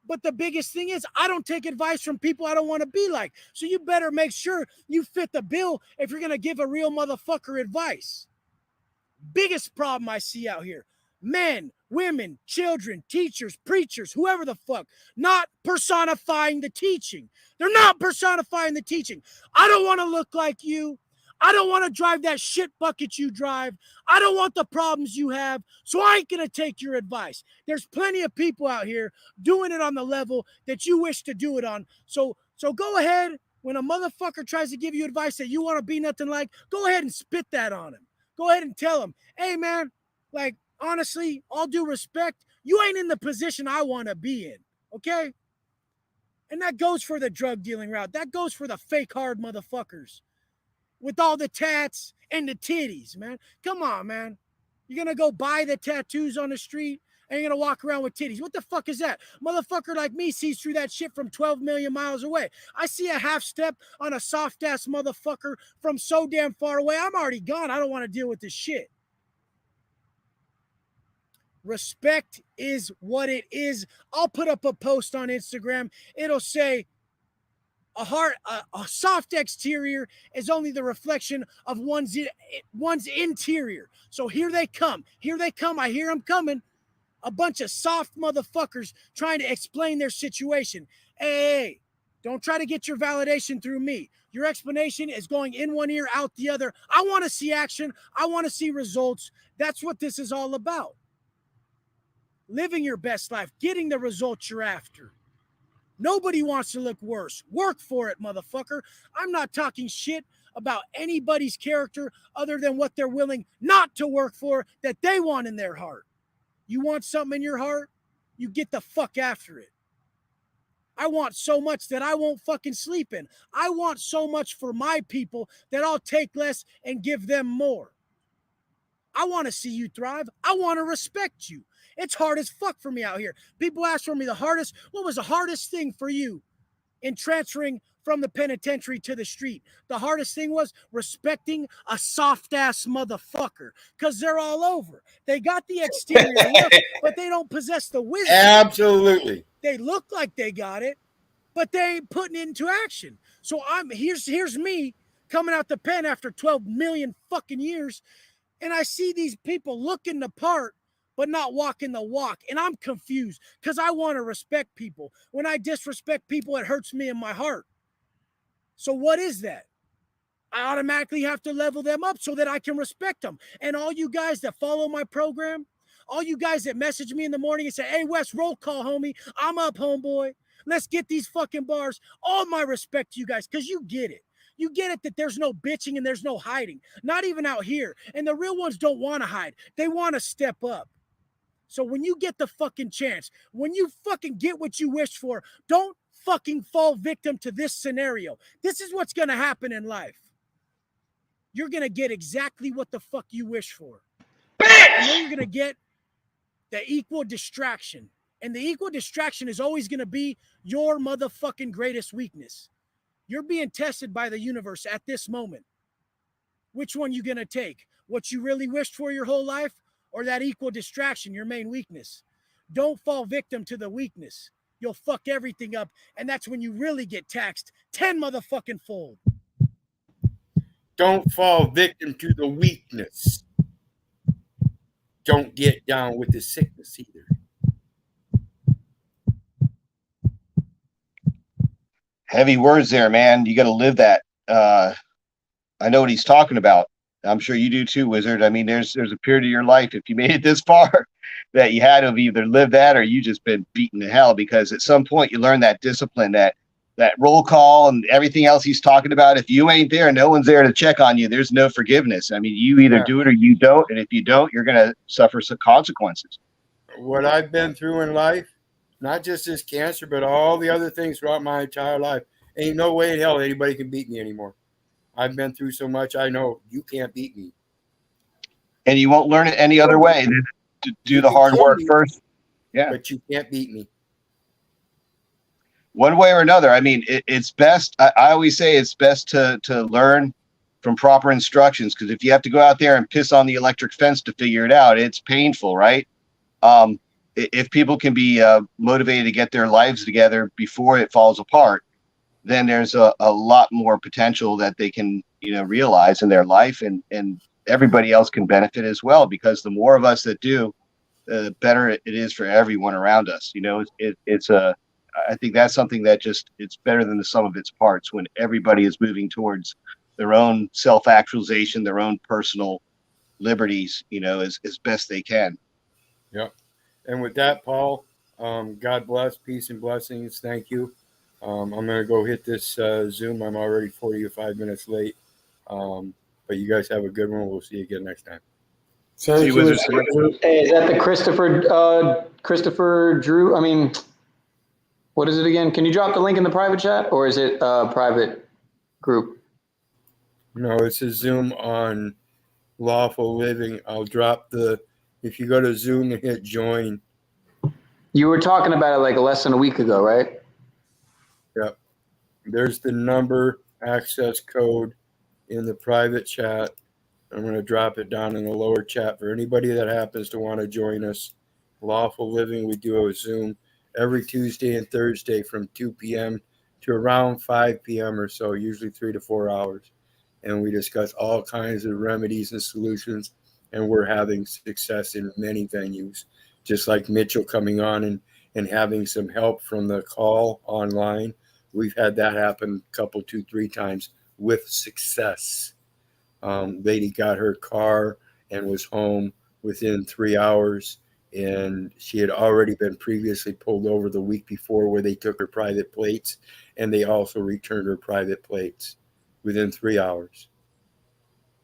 But the biggest thing is I don't take advice from people I don't want to be like. So you better make sure you fit the bill if you're going to give a real motherfucker advice. Biggest problem I see out here. Men, women, children, teachers, preachers, whoever the fuck, not personifying the teaching. They're not personifying the teaching. I don't want to look like you. I don't want to drive that shit bucket you drive. I don't want the problems you have, so I ain't going to take your advice. There's plenty of people out here doing it on the level that you wish to do it on. So go ahead, when a motherfucker tries to give you advice that you want to be nothing like, go ahead and spit that on him. Go ahead and tell him, hey, man, like, honestly, all due respect, you ain't in the position I want to be in, okay? And that goes for the drug dealing route. That goes for the fake hard motherfuckers with all the tats and the titties, man. Come on, man. You're going to go buy the tattoos on the street and you're going to walk around with titties. What the fuck is that? Motherfucker like me sees through that shit from 12 million miles away. I see a half step on a soft-ass motherfucker from so damn far away. I'm already gone. I don't want to deal with this shit. Respect is what it is. I'll put up a post on Instagram. It'll say, a soft exterior is only the reflection of one's interior. So here they come. Here they come. I hear them coming. A bunch of soft motherfuckers trying to explain their situation. Hey, don't try to get your validation through me. Your explanation is going in one ear, out the other. I want to see action. I want to see results. That's what this is all about. Living your best life, getting the results you're after. Nobody wants to look worse. Work for it, motherfucker. I'm not talking shit about anybody's character other than what they're willing not to work for that they want in their heart. You want something in your heart? You get the fuck after it. I want so much that I won't fucking sleep in. I want so much for my people that I'll take less and give them more. I want to see you thrive. I want to respect you. It's hard as fuck for me out here. People ask for me what was the hardest thing for you in transferring from the penitentiary to the street. The hardest thing was respecting a soft-ass motherfucker because they're all over. They got the exterior look, but they don't possess the wisdom. Absolutely. They look like they got it, but they ain't putting it into action. So here's me coming out the pen after 12 million fucking years, and I see these people looking the part, but not walking the walk. And I'm confused because I want to respect people. When I disrespect people, it hurts me in my heart. So what is that? I automatically have to level them up so that I can respect them. And all you guys that follow my program, all you guys that message me in the morning and say, hey, Wes, roll call, homie. I'm up, homeboy. Let's get these fucking bars. All my respect to you guys because you get it. You get it that there's no bitching and there's no hiding. Not even out here. And the real ones don't want to hide. They want to step up. So when you get the fucking chance, when you fucking get what you wish for, don't fucking fall victim to this scenario. This is what's going to happen in life. You're going to get exactly what the fuck you wish for. And then you're going to get the equal distraction. And the equal distraction is always going to be your motherfucking greatest weakness. You're being tested by the universe at this moment. Which one you going to take? What you really wished for your whole life? Or that equal distraction, your main weakness? Don't fall victim to the weakness. You'll fuck everything up, and that's when you really get taxed 10 motherfucking fold. Don't fall victim to the weakness. Don't get down with the sickness either. Heavy words there, man. You got to live that. I know what he's talking about. I'm sure you do too, Wyzard. I mean, there's a period of your life, if you made it this far, that you had to have either lived that or you just been beaten to hell, because at some point you learn that discipline, that roll call and everything else he's talking about. If you ain't there, no one's there to check on you. There's no forgiveness. I mean, you either do it or you don't. And if you don't, you're going to suffer some consequences. What I've been through in life, not just this cancer, but all the other things throughout my entire life, ain't no way in hell anybody can beat me anymore. I've been through so much. I know you can't beat me. And you won't learn it any other way than to do the hard work first. Yeah. But you can't beat me. One way or another. I mean, it's best. I always say it's best to learn from proper instructions, because if you have to go out there and piss on the electric fence to figure it out, it's painful, right? If people can be motivated to get their lives together before it falls apart, then there's a lot more potential that they can, realize in their life, and everybody else can benefit as well, because the more of us that do, the better it is for everyone around us. I think that's something that it's better than the sum of its parts, when everybody is moving towards their own self-actualization, their own personal liberties, as best they can. Yep. And with that, Paul, God bless, peace and blessings. Thank you. I'm going to go hit this Zoom. I'm already 45 minutes late. But you guys have a good one. We'll see you again next time. See you, Wyzard. Hey, is that the Christopher Drew? I mean, what is it again? Can you drop the link in the private chat, or is it a private group? No, it's a Zoom on lawful living. I'll drop if you go to Zoom and hit join. You were talking about it like less than a week ago, right? Yep. There's the number, access code in the private chat. I'm going to drop it down in the lower chat for anybody that happens to want to join us. Lawful Living, we do a Zoom every Tuesday and Thursday from 2 p.m. to around 5 p.m. or so, usually 3 to 4 hours. And we discuss all kinds of remedies and solutions, and we're having success in many venues, just like Mitchell coming on and having some help from the call online. We've had that happen a couple, 2, 3 times with success. Lady got her car and was home within 3 hours, and she had already been previously pulled over the week before, where they took her private plates, and they also returned her private plates within 3 hours,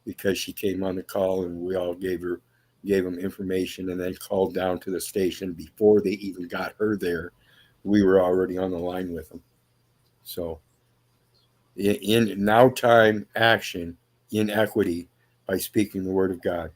because she came on the call, and we all gave them information, and then called down to the station before they even got her there. We were already on the line with them. So in now time action in equity by speaking the word of God.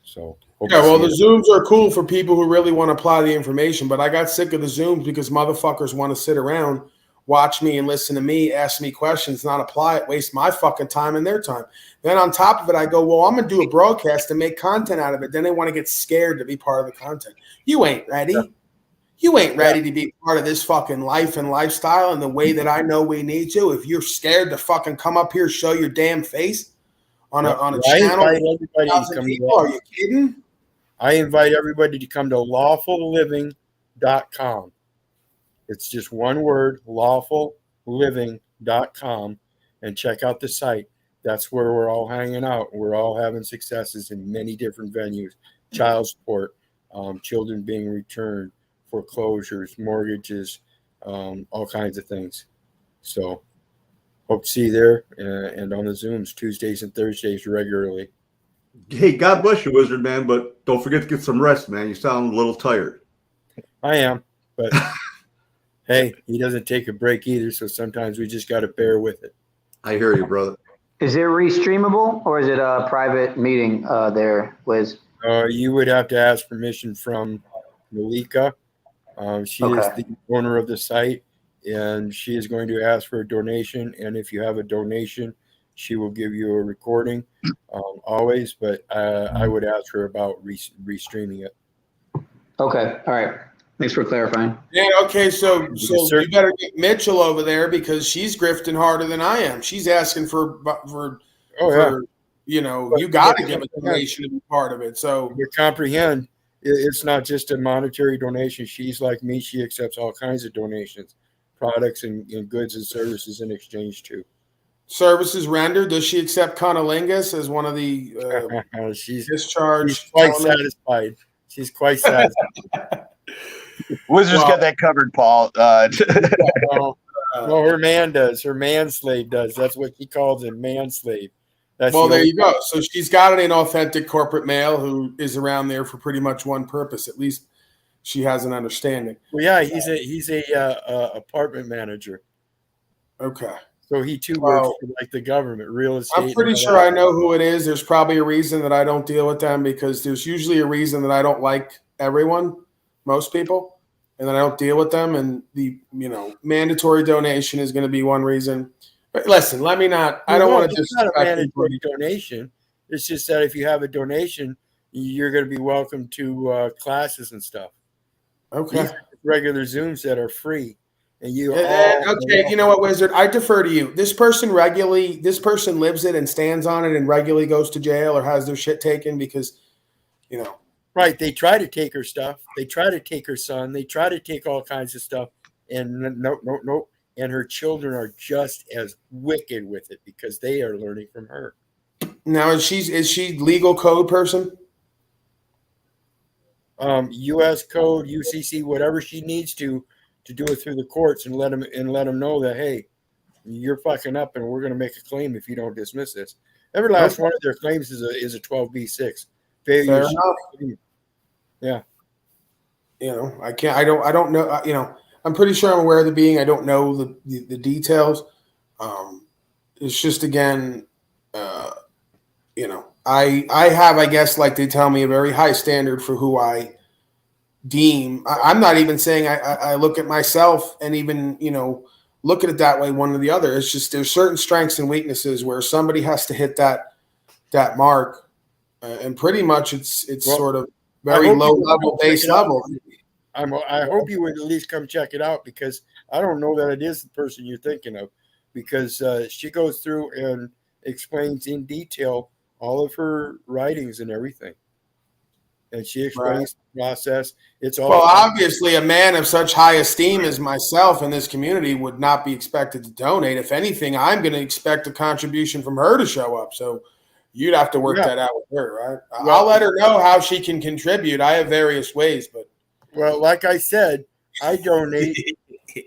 So yeah, well, the Zooms are cool for people who really want to apply the information, but I got sick of the Zooms because motherfuckers want to sit around watch me and listen to me, ask me questions, not apply it, waste my fucking time and their time. Then on top of it, I go, well, I'm going to do a broadcast and make content out of it. Then they want to get scared to be part of the content. You ain't ready. Yeah. You ain't ready to be part of this fucking life and lifestyle in the way that I know we need to. If you're scared to fucking come up here, show your damn face on a channel. Are you kidding? I invite everybody to come to lawfulliving.com. It's just one word, lawfulliving.com, and check out the site. That's where we're all hanging out. We're all having successes in many different venues, child support, children being returned, foreclosures, mortgages, all kinds of things. So hope to see you there and on the Zooms Tuesdays and Thursdays regularly. Hey, God bless you, Wizard, man, but don't forget to get some rest, man. You sound a little tired. I am, but hey, he doesn't take a break either, so sometimes we just got to bear with it. I hear you, brother. Is it restreamable or is it a private meeting there, Wiz? You would have to ask permission from Malika. She is the owner of the site, and she is going to ask for a donation. And if you have a donation, she will give you a recording always. But I would ask her about restreaming it. Okay. All right. Thanks for clarifying. Yeah. Okay. So you better get Mitchell over there because she's grifting harder than I am. She's asking for you got to give a donation to be part of it. So you comprehend. It's not just a monetary donation. She's like me. She accepts all kinds of donations, products and goods and services in exchange too. Services rendered. Does she accept conolingus as one of the she's discharged? She's quite satisfied. She's quite satisfied. Wizard's got that covered, Paul. No, her man does. Her man slave does. That's what she calls him, man slave. There you go. So she's got an authentic corporate male who is around there for pretty much one purpose. At least she has an understanding. Well, yeah, he's a apartment manager. Okay. So he too works for like the government, real estate. I'm pretty sure I know who it is. There's probably a reason that I don't deal with them because there's usually a reason that I don't like everyone, most people, and then I don't deal with them. And the mandatory donation is going to be one reason. But listen, let me not. I don't want to just. It's not a mandatory donation. It's just that if you have a donation, you're going to be welcome to classes and stuff. Okay. These are regular Zooms that are free, and you. Okay, you know what, Wizard? I defer to you. This person lives it and stands on it and regularly goes to jail or has their shit taken because, Right. They try to take her stuff. They try to take her son. They try to take all kinds of stuff, and nope. And her children are just as wicked with it because they are learning from her. Now, is she legal code person? U.S. code, UCC, whatever she needs to do it through the courts and let them know that, hey, you're fucking up and we're going to make a claim if you don't dismiss this. Every last one of their claims is a 12B6. Fair enough. Yeah. I don't know. I'm pretty sure I'm aware of the being. I don't know the details. It's just, again, I have, I guess, like they tell me, a very high standard for who I deem. I'm not even saying I look at myself and even, look at it that way, one or the other. It's just there's certain strengths and weaknesses where somebody has to hit that mark. And pretty much it's sort of very low level, base level. I hope you would at least come check it out because I don't know that it is the person you're thinking of because she goes through and explains in detail all of her writings and everything. And she explains the process. It's all obviously a man of such high esteem as myself in this community would not be expected to donate. If anything, I'm going to expect a contribution from her to show up. So you'd have to work that out with her, right? I'll let her know how she can contribute. I have various ways, but. Well, like I said, I donate,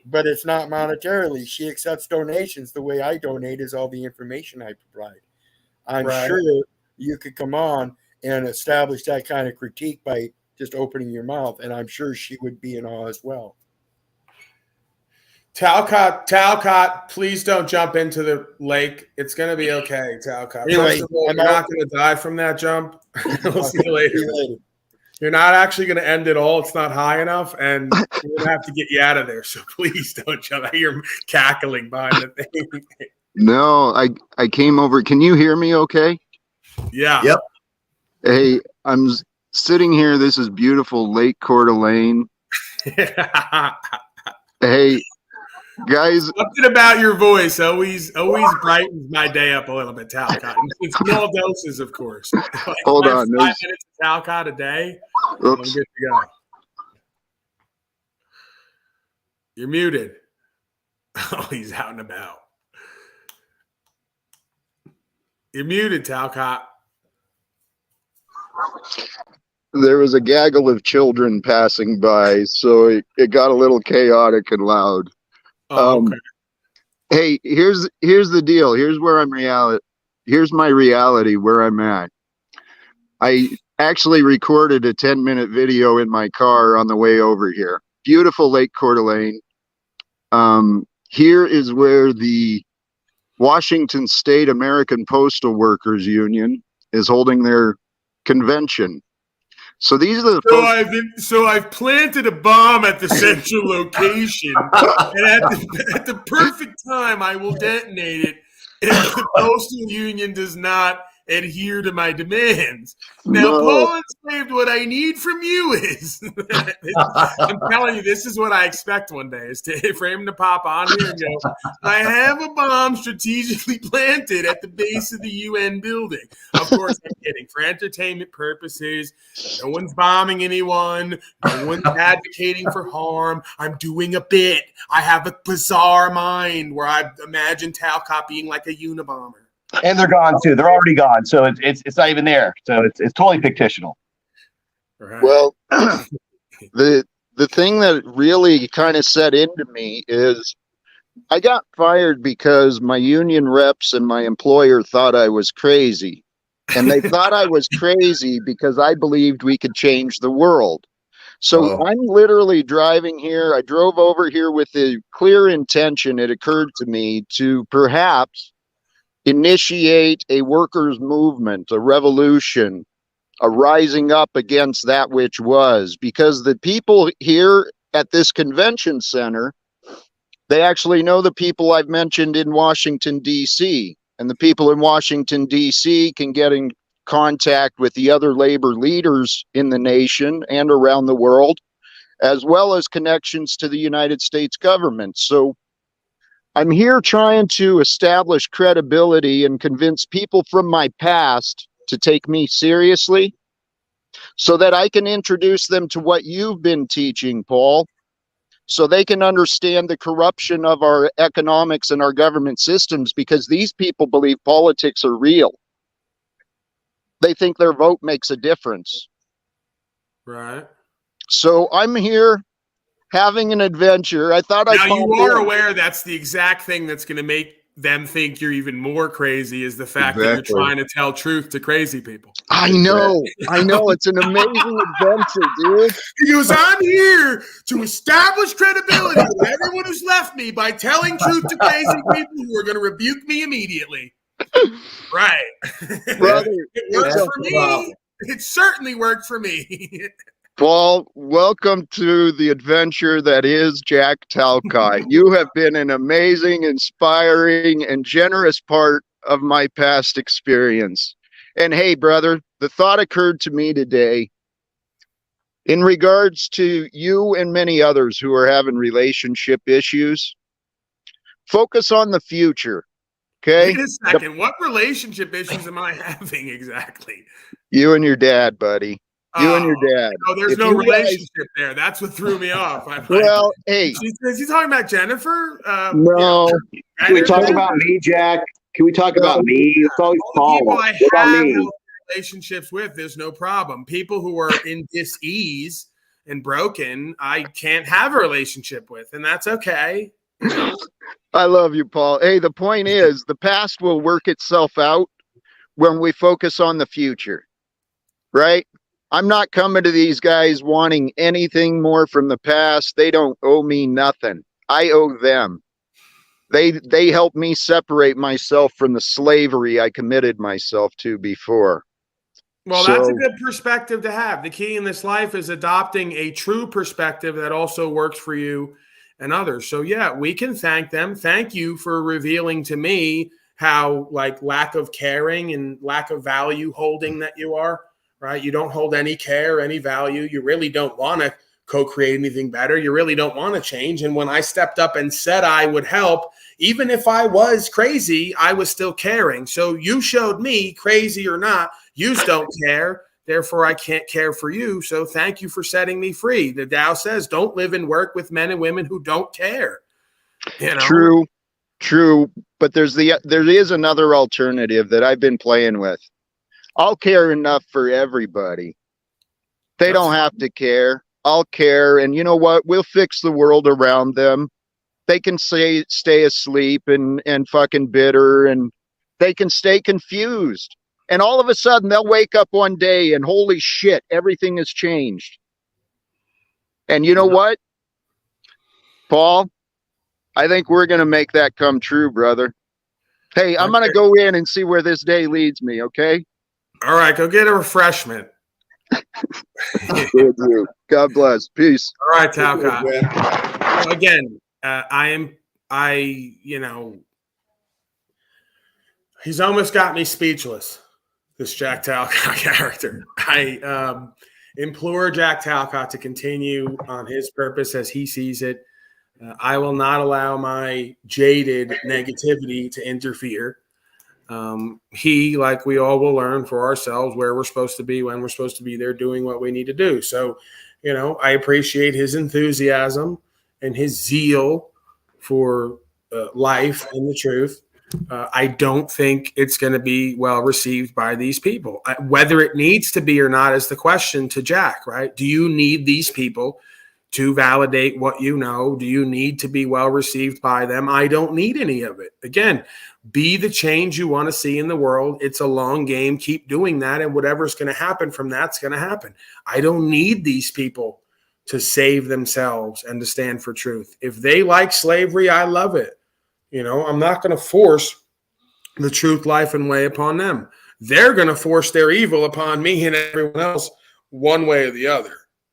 but it's not monetarily. She accepts donations. The way I donate is all the information I provide. I'm sure you could come on and establish that kind of critique by just opening your mouth, and I'm sure she would be in awe as well. Talcott, please don't jump into the lake. It's going to be okay, Talcott. Anyway, First of all, you're not going to die from that jump. We'll see you later. You're not actually going to end it all. It's not high enough, and we're going to have to get you out of there. So please don't jump. I hear cackling behind the thing. No, I came over. Can you hear me okay? Yeah. Yep. Hey, I'm sitting here. This is beautiful Lake Coeur d'Alene. Hey, guys. Something about your voice always brightens my day up a little bit, Talcott. It's small doses, of course. Like Hold on. 5 minutes of Talcott a day, I'm good to go. You're muted. Oh, he's out and about. You're muted, Talcott. There was a gaggle of children passing by, so it got a little chaotic and loud. Okay. Hey, here's the deal. Here's my reality where I'm at. I actually recorded a 10-minute video in my car on the way over here. Beautiful Lake Coeur d'Alene. Here is where the Washington State American Postal Workers Union is holding their convention. So these are the So I've planted a bomb at the central location, and at the perfect time, I will detonate it if the postal union does not adhere to my demands. Now, Paul Enslaved, what I need from you is, I'm telling you, this is what I expect one day, is for him to pop on here and go, I have a bomb strategically planted at the base of the UN building. Of course, I'm kidding. For entertainment purposes, no one's bombing anyone. No one's advocating for harm. I'm doing a bit. I have a bizarre mind where I imagine Talcott being like a Unabomber. And they're gone too. They're already gone, so it's not even there. So it's totally fictional. Right. Well, the thing that really kind of set into me is I got fired because my union reps and my employer thought I was crazy. And they thought I was crazy because I believed we could change the world. So I'm literally driving here. I drove over here with the clear intention, it occurred to me, to perhaps initiate a workers' movement, a revolution, a rising up against that which was. Because the people here at this convention center, they actually know the people I've mentioned in Washington, D.C. And the people in Washington, D.C. can get in contact with the other labor leaders in the nation and around the world, as well as connections to the United States government. So I'm here trying to establish credibility and convince people from my past to take me seriously so that I can introduce them to what you've been teaching, Paul, so they can understand the corruption of our economics and our government systems, because these people believe politics are real. They think their vote makes a difference. Right. So I'm here having an adventure. I thought now you are aware that's the exact thing that's going to make them think you're even more crazy, is the fact that you're trying to tell truth to crazy people. I know. It's an amazing adventure, dude. Because I'm here to establish credibility with everyone who's left me by telling truth to crazy people who are going to rebuke me immediately. Right. Brother, it worked for me. It certainly worked for me. Paul, welcome to the adventure that is Jack Talcott. You have been an amazing, inspiring, and generous part of my past experience. And hey, brother, the thought occurred to me today in regards to you and many others who are having relationship issues. Focus on the future, okay? Wait a second. What relationship issues am I having exactly? You and your dad, buddy. You and your dad. Oh, there's no relationship there. That's what threw me off. Well, hey. Is he talking about Jennifer? No. Can we talk about me, Jack? Can we talk about me? It's always Paul. People I What about have me? relationships with, there's no problem. People who are in dis-ease and broken, I can't have a relationship with, and that's okay. You know? I love you, Paul. Hey, the point is, the past will work itself out when we focus on the future, right? I'm not coming to these guys wanting anything more from the past. They don't owe me nothing. I owe them. They helped me separate myself from the slavery I committed myself to before. Well, that's a good perspective to have. The key in this life is adopting a true perspective that also works for you and others. So, yeah, we can thank them. Thank you for revealing to me how, like, lack of caring and lack of value holding that you are, right? You don't hold any care, any value. You really don't want to co-create anything better. You really don't want to change. And when I stepped up and said I would help, even if I was crazy, I was still caring. So you showed me, crazy or not, you don't care. Therefore, I can't care for you. So thank you for setting me free. The Tao says, don't live and work with men and women who don't care. You know? True. But there is another alternative that I've been playing with. I'll care enough for everybody. They don't have to care. I'll care. And you know what? We'll fix the world around them. They can stay asleep and fucking bitter, and they can stay confused. And all of a sudden they'll wake up one day and holy shit, everything has changed. And you know what, Paul? I think we're going to make that come true, brother. Hey, I'm going to go in and see where this day leads me, okay? All right, go get a refreshment. Good, you. God bless. Peace. All right, Talcott. Again, he's almost got me speechless, this Jack Talcott character. I implore Jack Talcott to continue on his purpose as he sees it. I will not allow my jaded negativity to interfere. He, like we all, will learn for ourselves where we're supposed to be, when we're supposed to be there, doing what we need to do. So, I appreciate his enthusiasm and his zeal for life and the truth. I don't think it's going to be well received by these people. Whether it needs to be or not is the question to Jack, right? Do you need these people to validate what you know? Do you need to be well received by them? I don't need any of it. Again, be the change you want to see in the world. It's a long game. Keep doing that, and whatever's going to happen from that's going to happen. I don't need these people to save themselves and to stand for truth. If they like slavery, I love it. I'm not going to force the truth, life, and way upon them. They're going to force their evil upon me and everyone else one way or the other.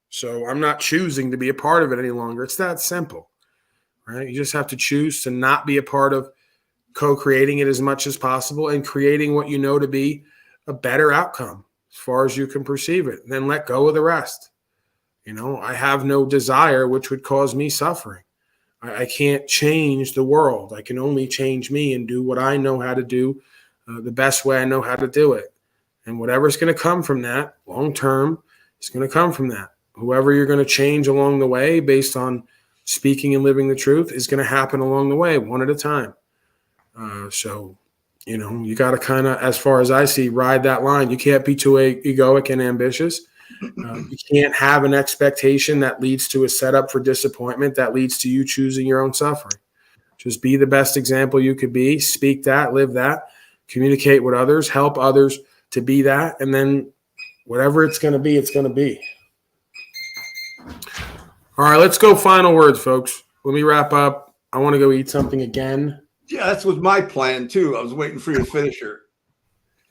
So I'm not choosing to be a part of it any longer. It's that simple, right? You just have to choose to not be a part of co-creating it as much as possible and creating what you know to be a better outcome as far as you can perceive it. Then let go of the rest. I have no desire which would cause me suffering. I can't change the world. I can only change me and do what I know how to do the best way I know how to do it. And whatever's going to come from that long term is going to come from that. Whoever you're going to change along the way based on speaking and living the truth is going to happen along the way, one at a time. So, you got to kind of, as far as I see, ride that line. You can't be too egoic and ambitious. You can't have an expectation that leads to a setup for disappointment that leads to you choosing your own suffering. Just be the best example you could be. Speak that, live that, communicate with others, help others to be that. And then whatever it's going to be, it's going to be. All right, let's go final words, folks. Let me wrap up. I want to go eat something again. Yeah, that was my plan, too. I was waiting for you to finish her.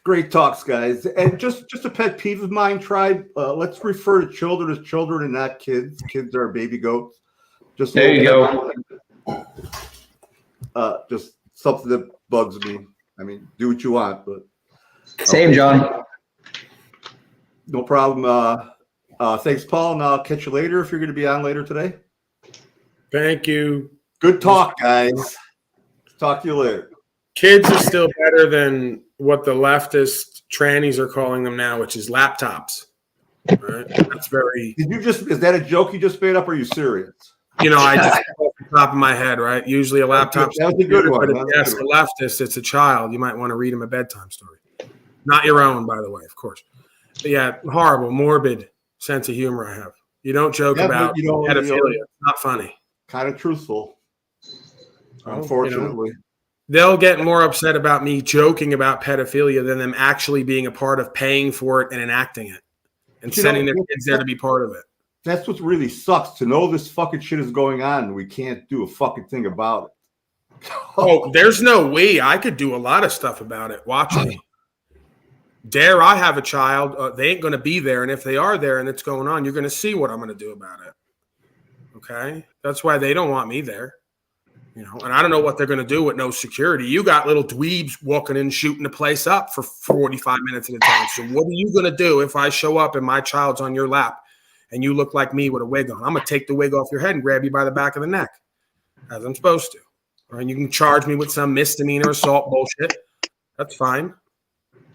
Great talks, guys. And just a pet peeve of mine, Tribe. Let's refer to children as children and not kids. Kids are baby goats. Just there you go. Just something that bugs me. I mean, do what you want, but same, John. No problem. Thanks, Paul, and I'll catch you later if you're going to be on later today. Thank you. Good talk, guys. Talk to you later. Kids are still better than what the leftist trannies are calling them now, which is laptops. Right? That's very. Is that a joke you just made up? Or are you serious? I just off the top of my head, right? Usually a laptop. That was a good one. But yes, a leftist, it's a child. You might want to read him a bedtime story. Not your own, by the way, of course. But yeah, horrible, morbid sense of humor I have. You don't joke about pedophilia. It's not funny. Kind of truthful. Unfortunately. They'll get more upset about me joking about pedophilia than them actually being a part of paying for it and enacting it and sending their kids there to be part of it. That's what really sucks, to know this fucking shit is going on and we can't do a fucking thing about it. Oh, there's no way I could do a lot of stuff about it. Watch me. Dare I have a child, they ain't going to be there. And if they are there and it's going on, you're going to see what I'm going to do about it. Okay? That's why they don't want me there. You know, and I don't know what they're going to do with no security. You got little dweebs walking in, shooting the place up for 45 minutes at a time. So what are you going to do if I show up and my child's on your lap and you look like me with a wig on? I'm going to take the wig off your head and grab you by the back of the neck, as I'm supposed to. All right, you can charge me with some misdemeanor assault bullshit. That's fine.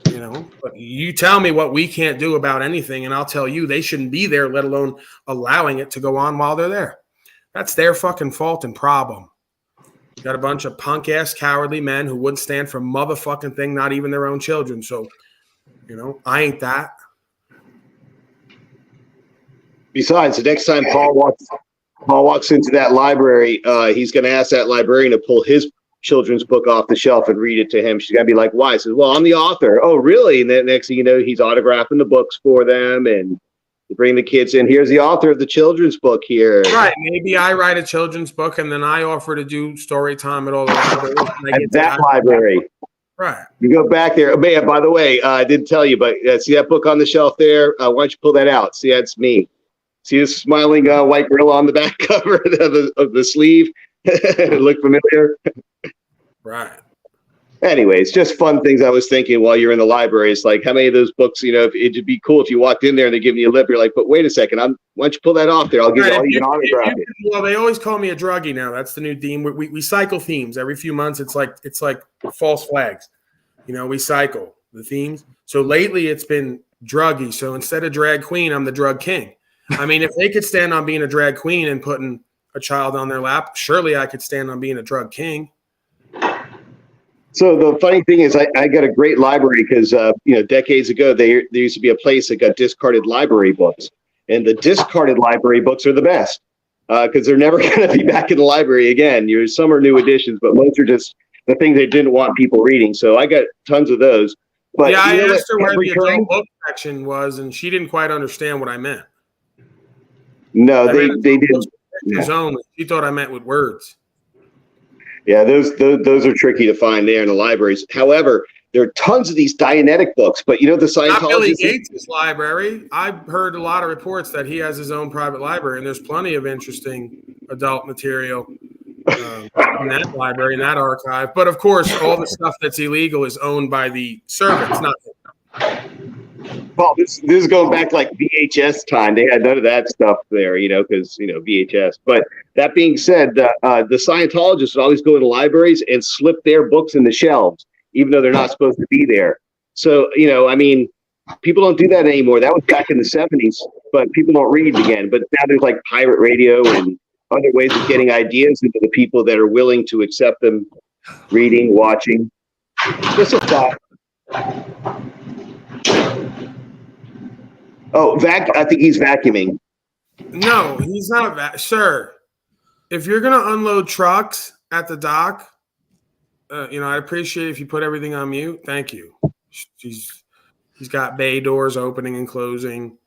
You know, but you tell me what we can't do about anything, and I'll tell you they shouldn't be there, let alone allowing it to go on while they're there. That's their fucking fault and problem. You got a bunch of punk-ass, cowardly men who wouldn't stand for motherfucking thing, not even their own children. So, you know, I ain't that. Besides, the next time Paul walks into that library, he's going to ask that librarian to pull his children's book off the shelf and read it to him. She's going to be like, why? He says, well, I'm the author. Oh, really? And then next thing you know, he's autographing the books for them, and you bring the kids in. Here's the author of the children's book here. Right. Maybe I write a children's book and then I offer to do story time at all the libraries. At that library. Right. You go back there. Oh, man, by the way, I didn't tell you, but see that book on the shelf there? Why don't you pull that out? See, that's me. See this smiling white gorilla on the back cover of the sleeve? Look familiar? Right. Anyway, it's just fun things I was thinking while you're in the library. It's like, how many of those books, you know, it'd be cool if you walked in there and they're giving you a lip. You're like, but wait a second, why don't you pull that off there? I'll give you an autograph. Well, they always call me a druggie now. That's the new theme. We cycle themes every few months. It's like false flags. You know, we cycle the themes. So lately it's been druggie. So instead of drag queen, I'm the drug king. I mean, if they could stand on being a drag queen and putting a child on their lap, surely I could stand on being a drug king. So the funny thing is, I got a great library because, decades ago, there used to be a place that got discarded library books. And the discarded library books are the best because they're never going to be back in the library again. Some are new editions, but most are just the things they didn't want people reading. So I got tons of those. But yeah, I asked her where the adult book section was, and she didn't quite understand what I meant. No, they didn't. Only. She thought I meant with words. Yeah, those are tricky to find there in the libraries. However, there are tons of these Dianetic books, but you know the Scientology. Not Billy Gates' library. I've heard a lot of reports that he has his own private library, and there's plenty of interesting adult material in that library, in that archive. But of course, all the stuff that's illegal is owned by the servants, not. Well, this is going back like VHS time. They had none of that stuff there, because VHS. But that being said, the Scientologists would always go into libraries and slip their books in the shelves, even though they're not supposed to be there. So, people don't do that anymore. That was back in the 70s, but people don't read again. But now there's like pirate radio and other ways of getting ideas into the people that are willing to accept them, reading, watching. Just a thought. Oh, I think he's vacuuming. No, he's not. Sir, if you're going to unload trucks at the dock, I appreciate if you put everything on mute. Thank you. He's got bay doors opening and closing,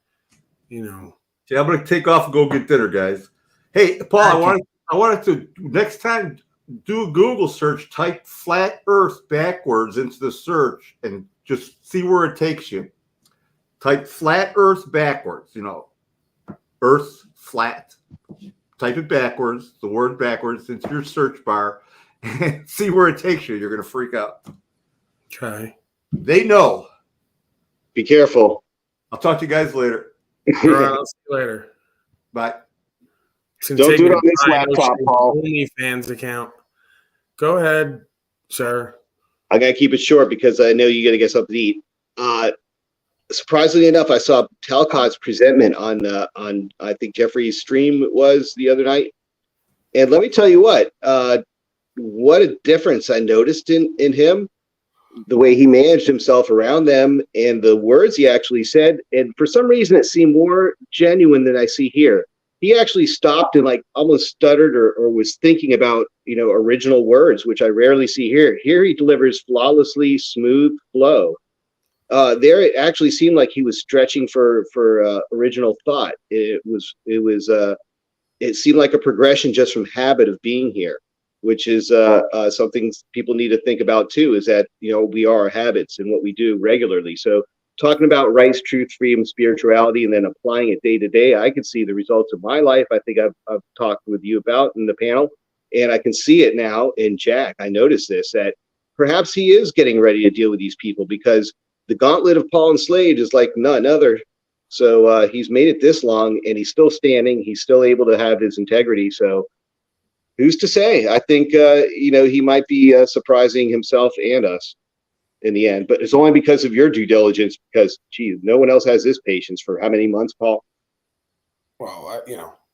Yeah, I'm going to take off and go get dinner, guys. Hey, Paul, I wanted to, next time, do a Google search, type flat earth backwards into the search and just see where it takes you. Type flat earth backwards, earth flat. Type it backwards, the word backwards into your search bar and see where it takes you. You're going to freak out. Okay. They know. Be careful. I'll talk to you guys later. All right, I'll see you later. Bye. Don't do it on this laptop, Paul. OnlyFans account. Go ahead, sir. I got to keep it short because I know you got to get something to eat. Surprisingly enough, I saw Talcott's presentment on I think Jeffrey's stream was the other night, and let me tell you what a difference I noticed in him, the way he managed himself around them, and the words he actually said. And for some reason, it seemed more genuine than I see here. He actually stopped and like almost stuttered or was thinking about original words, which I rarely see here. Here he delivers flawlessly, smooth flow. There, it actually seemed like he was stretching for original thought. It seemed like a progression just from habit of being here. which is something people need to think about too, is that, we are our habits and what we do regularly. So talking about rights, truth, freedom, spirituality, and then applying it day to day, I can see the results of my life. I think I've talked with you about in the panel, and I can see it now in Jack. I noticed this, that perhaps he is getting ready to deal with these people, because the gauntlet of Paul Enslaved is like none other. So he's made it this long, and he's still standing. He's still able to have his integrity. So who's to say? I think, he might be surprising himself and us in the end, but it's only because of your due diligence, because, geez, no one else has this patience for how many months, Paul? Well,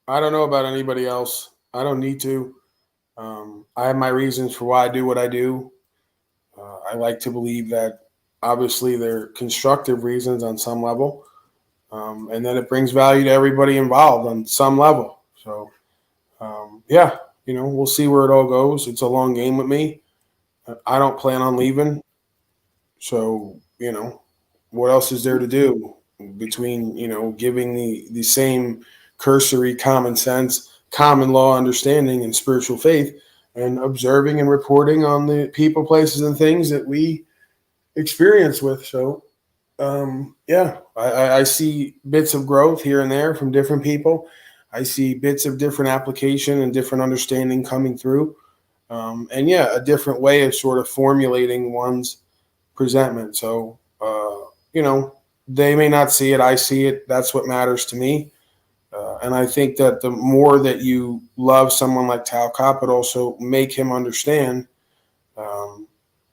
I don't know about anybody else. I don't need to. I have my reasons for why I do what I do. I like to believe that obviously they're constructive reasons on some level, and then it brings value to everybody involved on some level. So, we'll see where it all goes. It's a long game with me. I don't plan on leaving. So, what else is there to do between, giving the same cursory common sense, common law understanding and spiritual faith, and observing and reporting on the people, places, and things that we experience with. So, I see bits of growth here and there from different people. I see bits of different application and different understanding coming through. A different way of sort of formulating one's presentment. So, they may not see it. I see it. That's what matters to me. And I think that the more that you love someone like Talcott, but also make him understand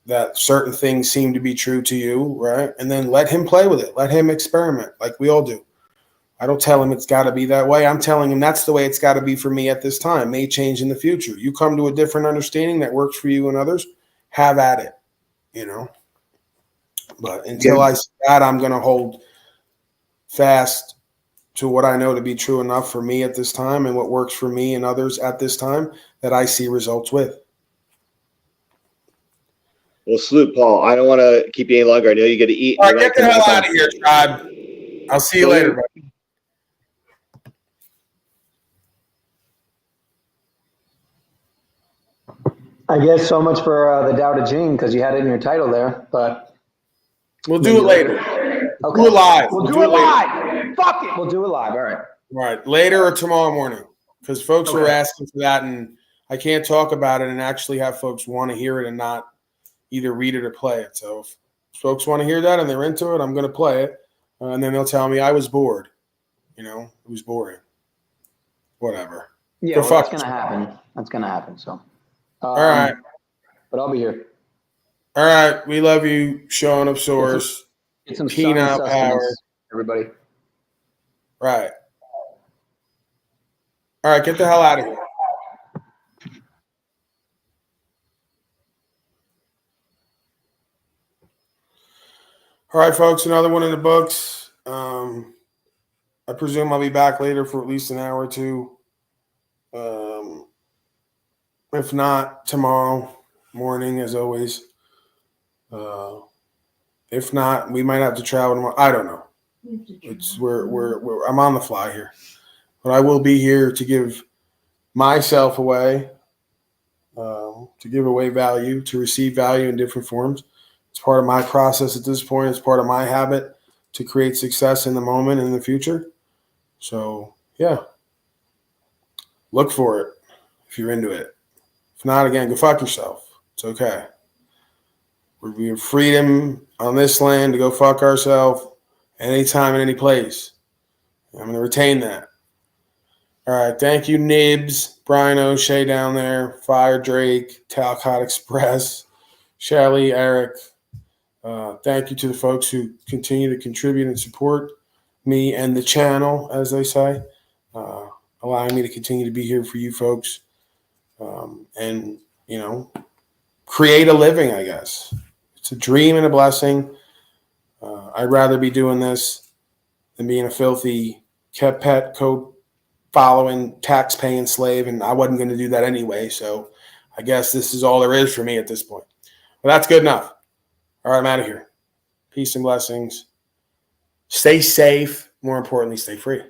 that certain things seem to be true to you, right? And then let him play with it. Let him experiment like we all do. I don't tell him it's got to be that way. I'm telling him that's the way it's got to be for me at this time. May change in the future. You come to a different understanding that works for you and others, have at it, But until I see that, I'm going to hold fast to what I know to be true enough for me at this time and what works for me and others at this time that I see results with. Well, salute, Paul. I don't want to keep you any longer. I know you got to eat. All right, get the hell out of here, tribe. I'll see you later, buddy. I guess so much for the Tao Te Ching, because you had it in your title there, but we'll do it later. Okay. Do it live. We'll do it live. Fuck it. We'll do it live. All right. All right. Later or tomorrow morning, because folks were asking for that, and I can't talk about it and actually have folks want to hear it and not either read it or play it. So if folks want to hear that and they're into it, I'm going to play it. And then they'll tell me I was bored. It was boring. Whatever. Yeah, that's going to happen. That's going to happen. So, all right. But I'll be here. All right. We love you, Sean of Source. Get some Peanut Power. Everybody. Right. All right. Get the hell out of here. All right, folks, another one in the books. I presume I'll be back later for at least an hour or two. If not, tomorrow morning, as always. If not, we might have to travel tomorrow. I don't know. I'm on the fly here. But I will be here to give myself away, to give away value, to receive value in different forms. It's part of my process at this point. It's part of my habit to create success in the moment and in the future. So, look for it if you're into it. If not, again, go fuck yourself. It's okay. We have freedom on this land to go fuck ourselves anytime and any place. I'm going to retain that. All right. Thank you, Nibs, Brian O'Shea down there, Fire Drake, Talcott Express, Shelly, Eric. Thank you to the folks who continue to contribute and support me and the channel, as they say, allowing me to continue to be here for you folks and, create a living, I guess. It's a dream and a blessing. I'd rather be doing this than being a filthy pet code following, tax paying slave, and I wasn't going to do that anyway. So I guess this is all there is for me at this point. But that's good enough. All right, I'm out of here. Peace and blessings. Stay safe. More importantly, stay free.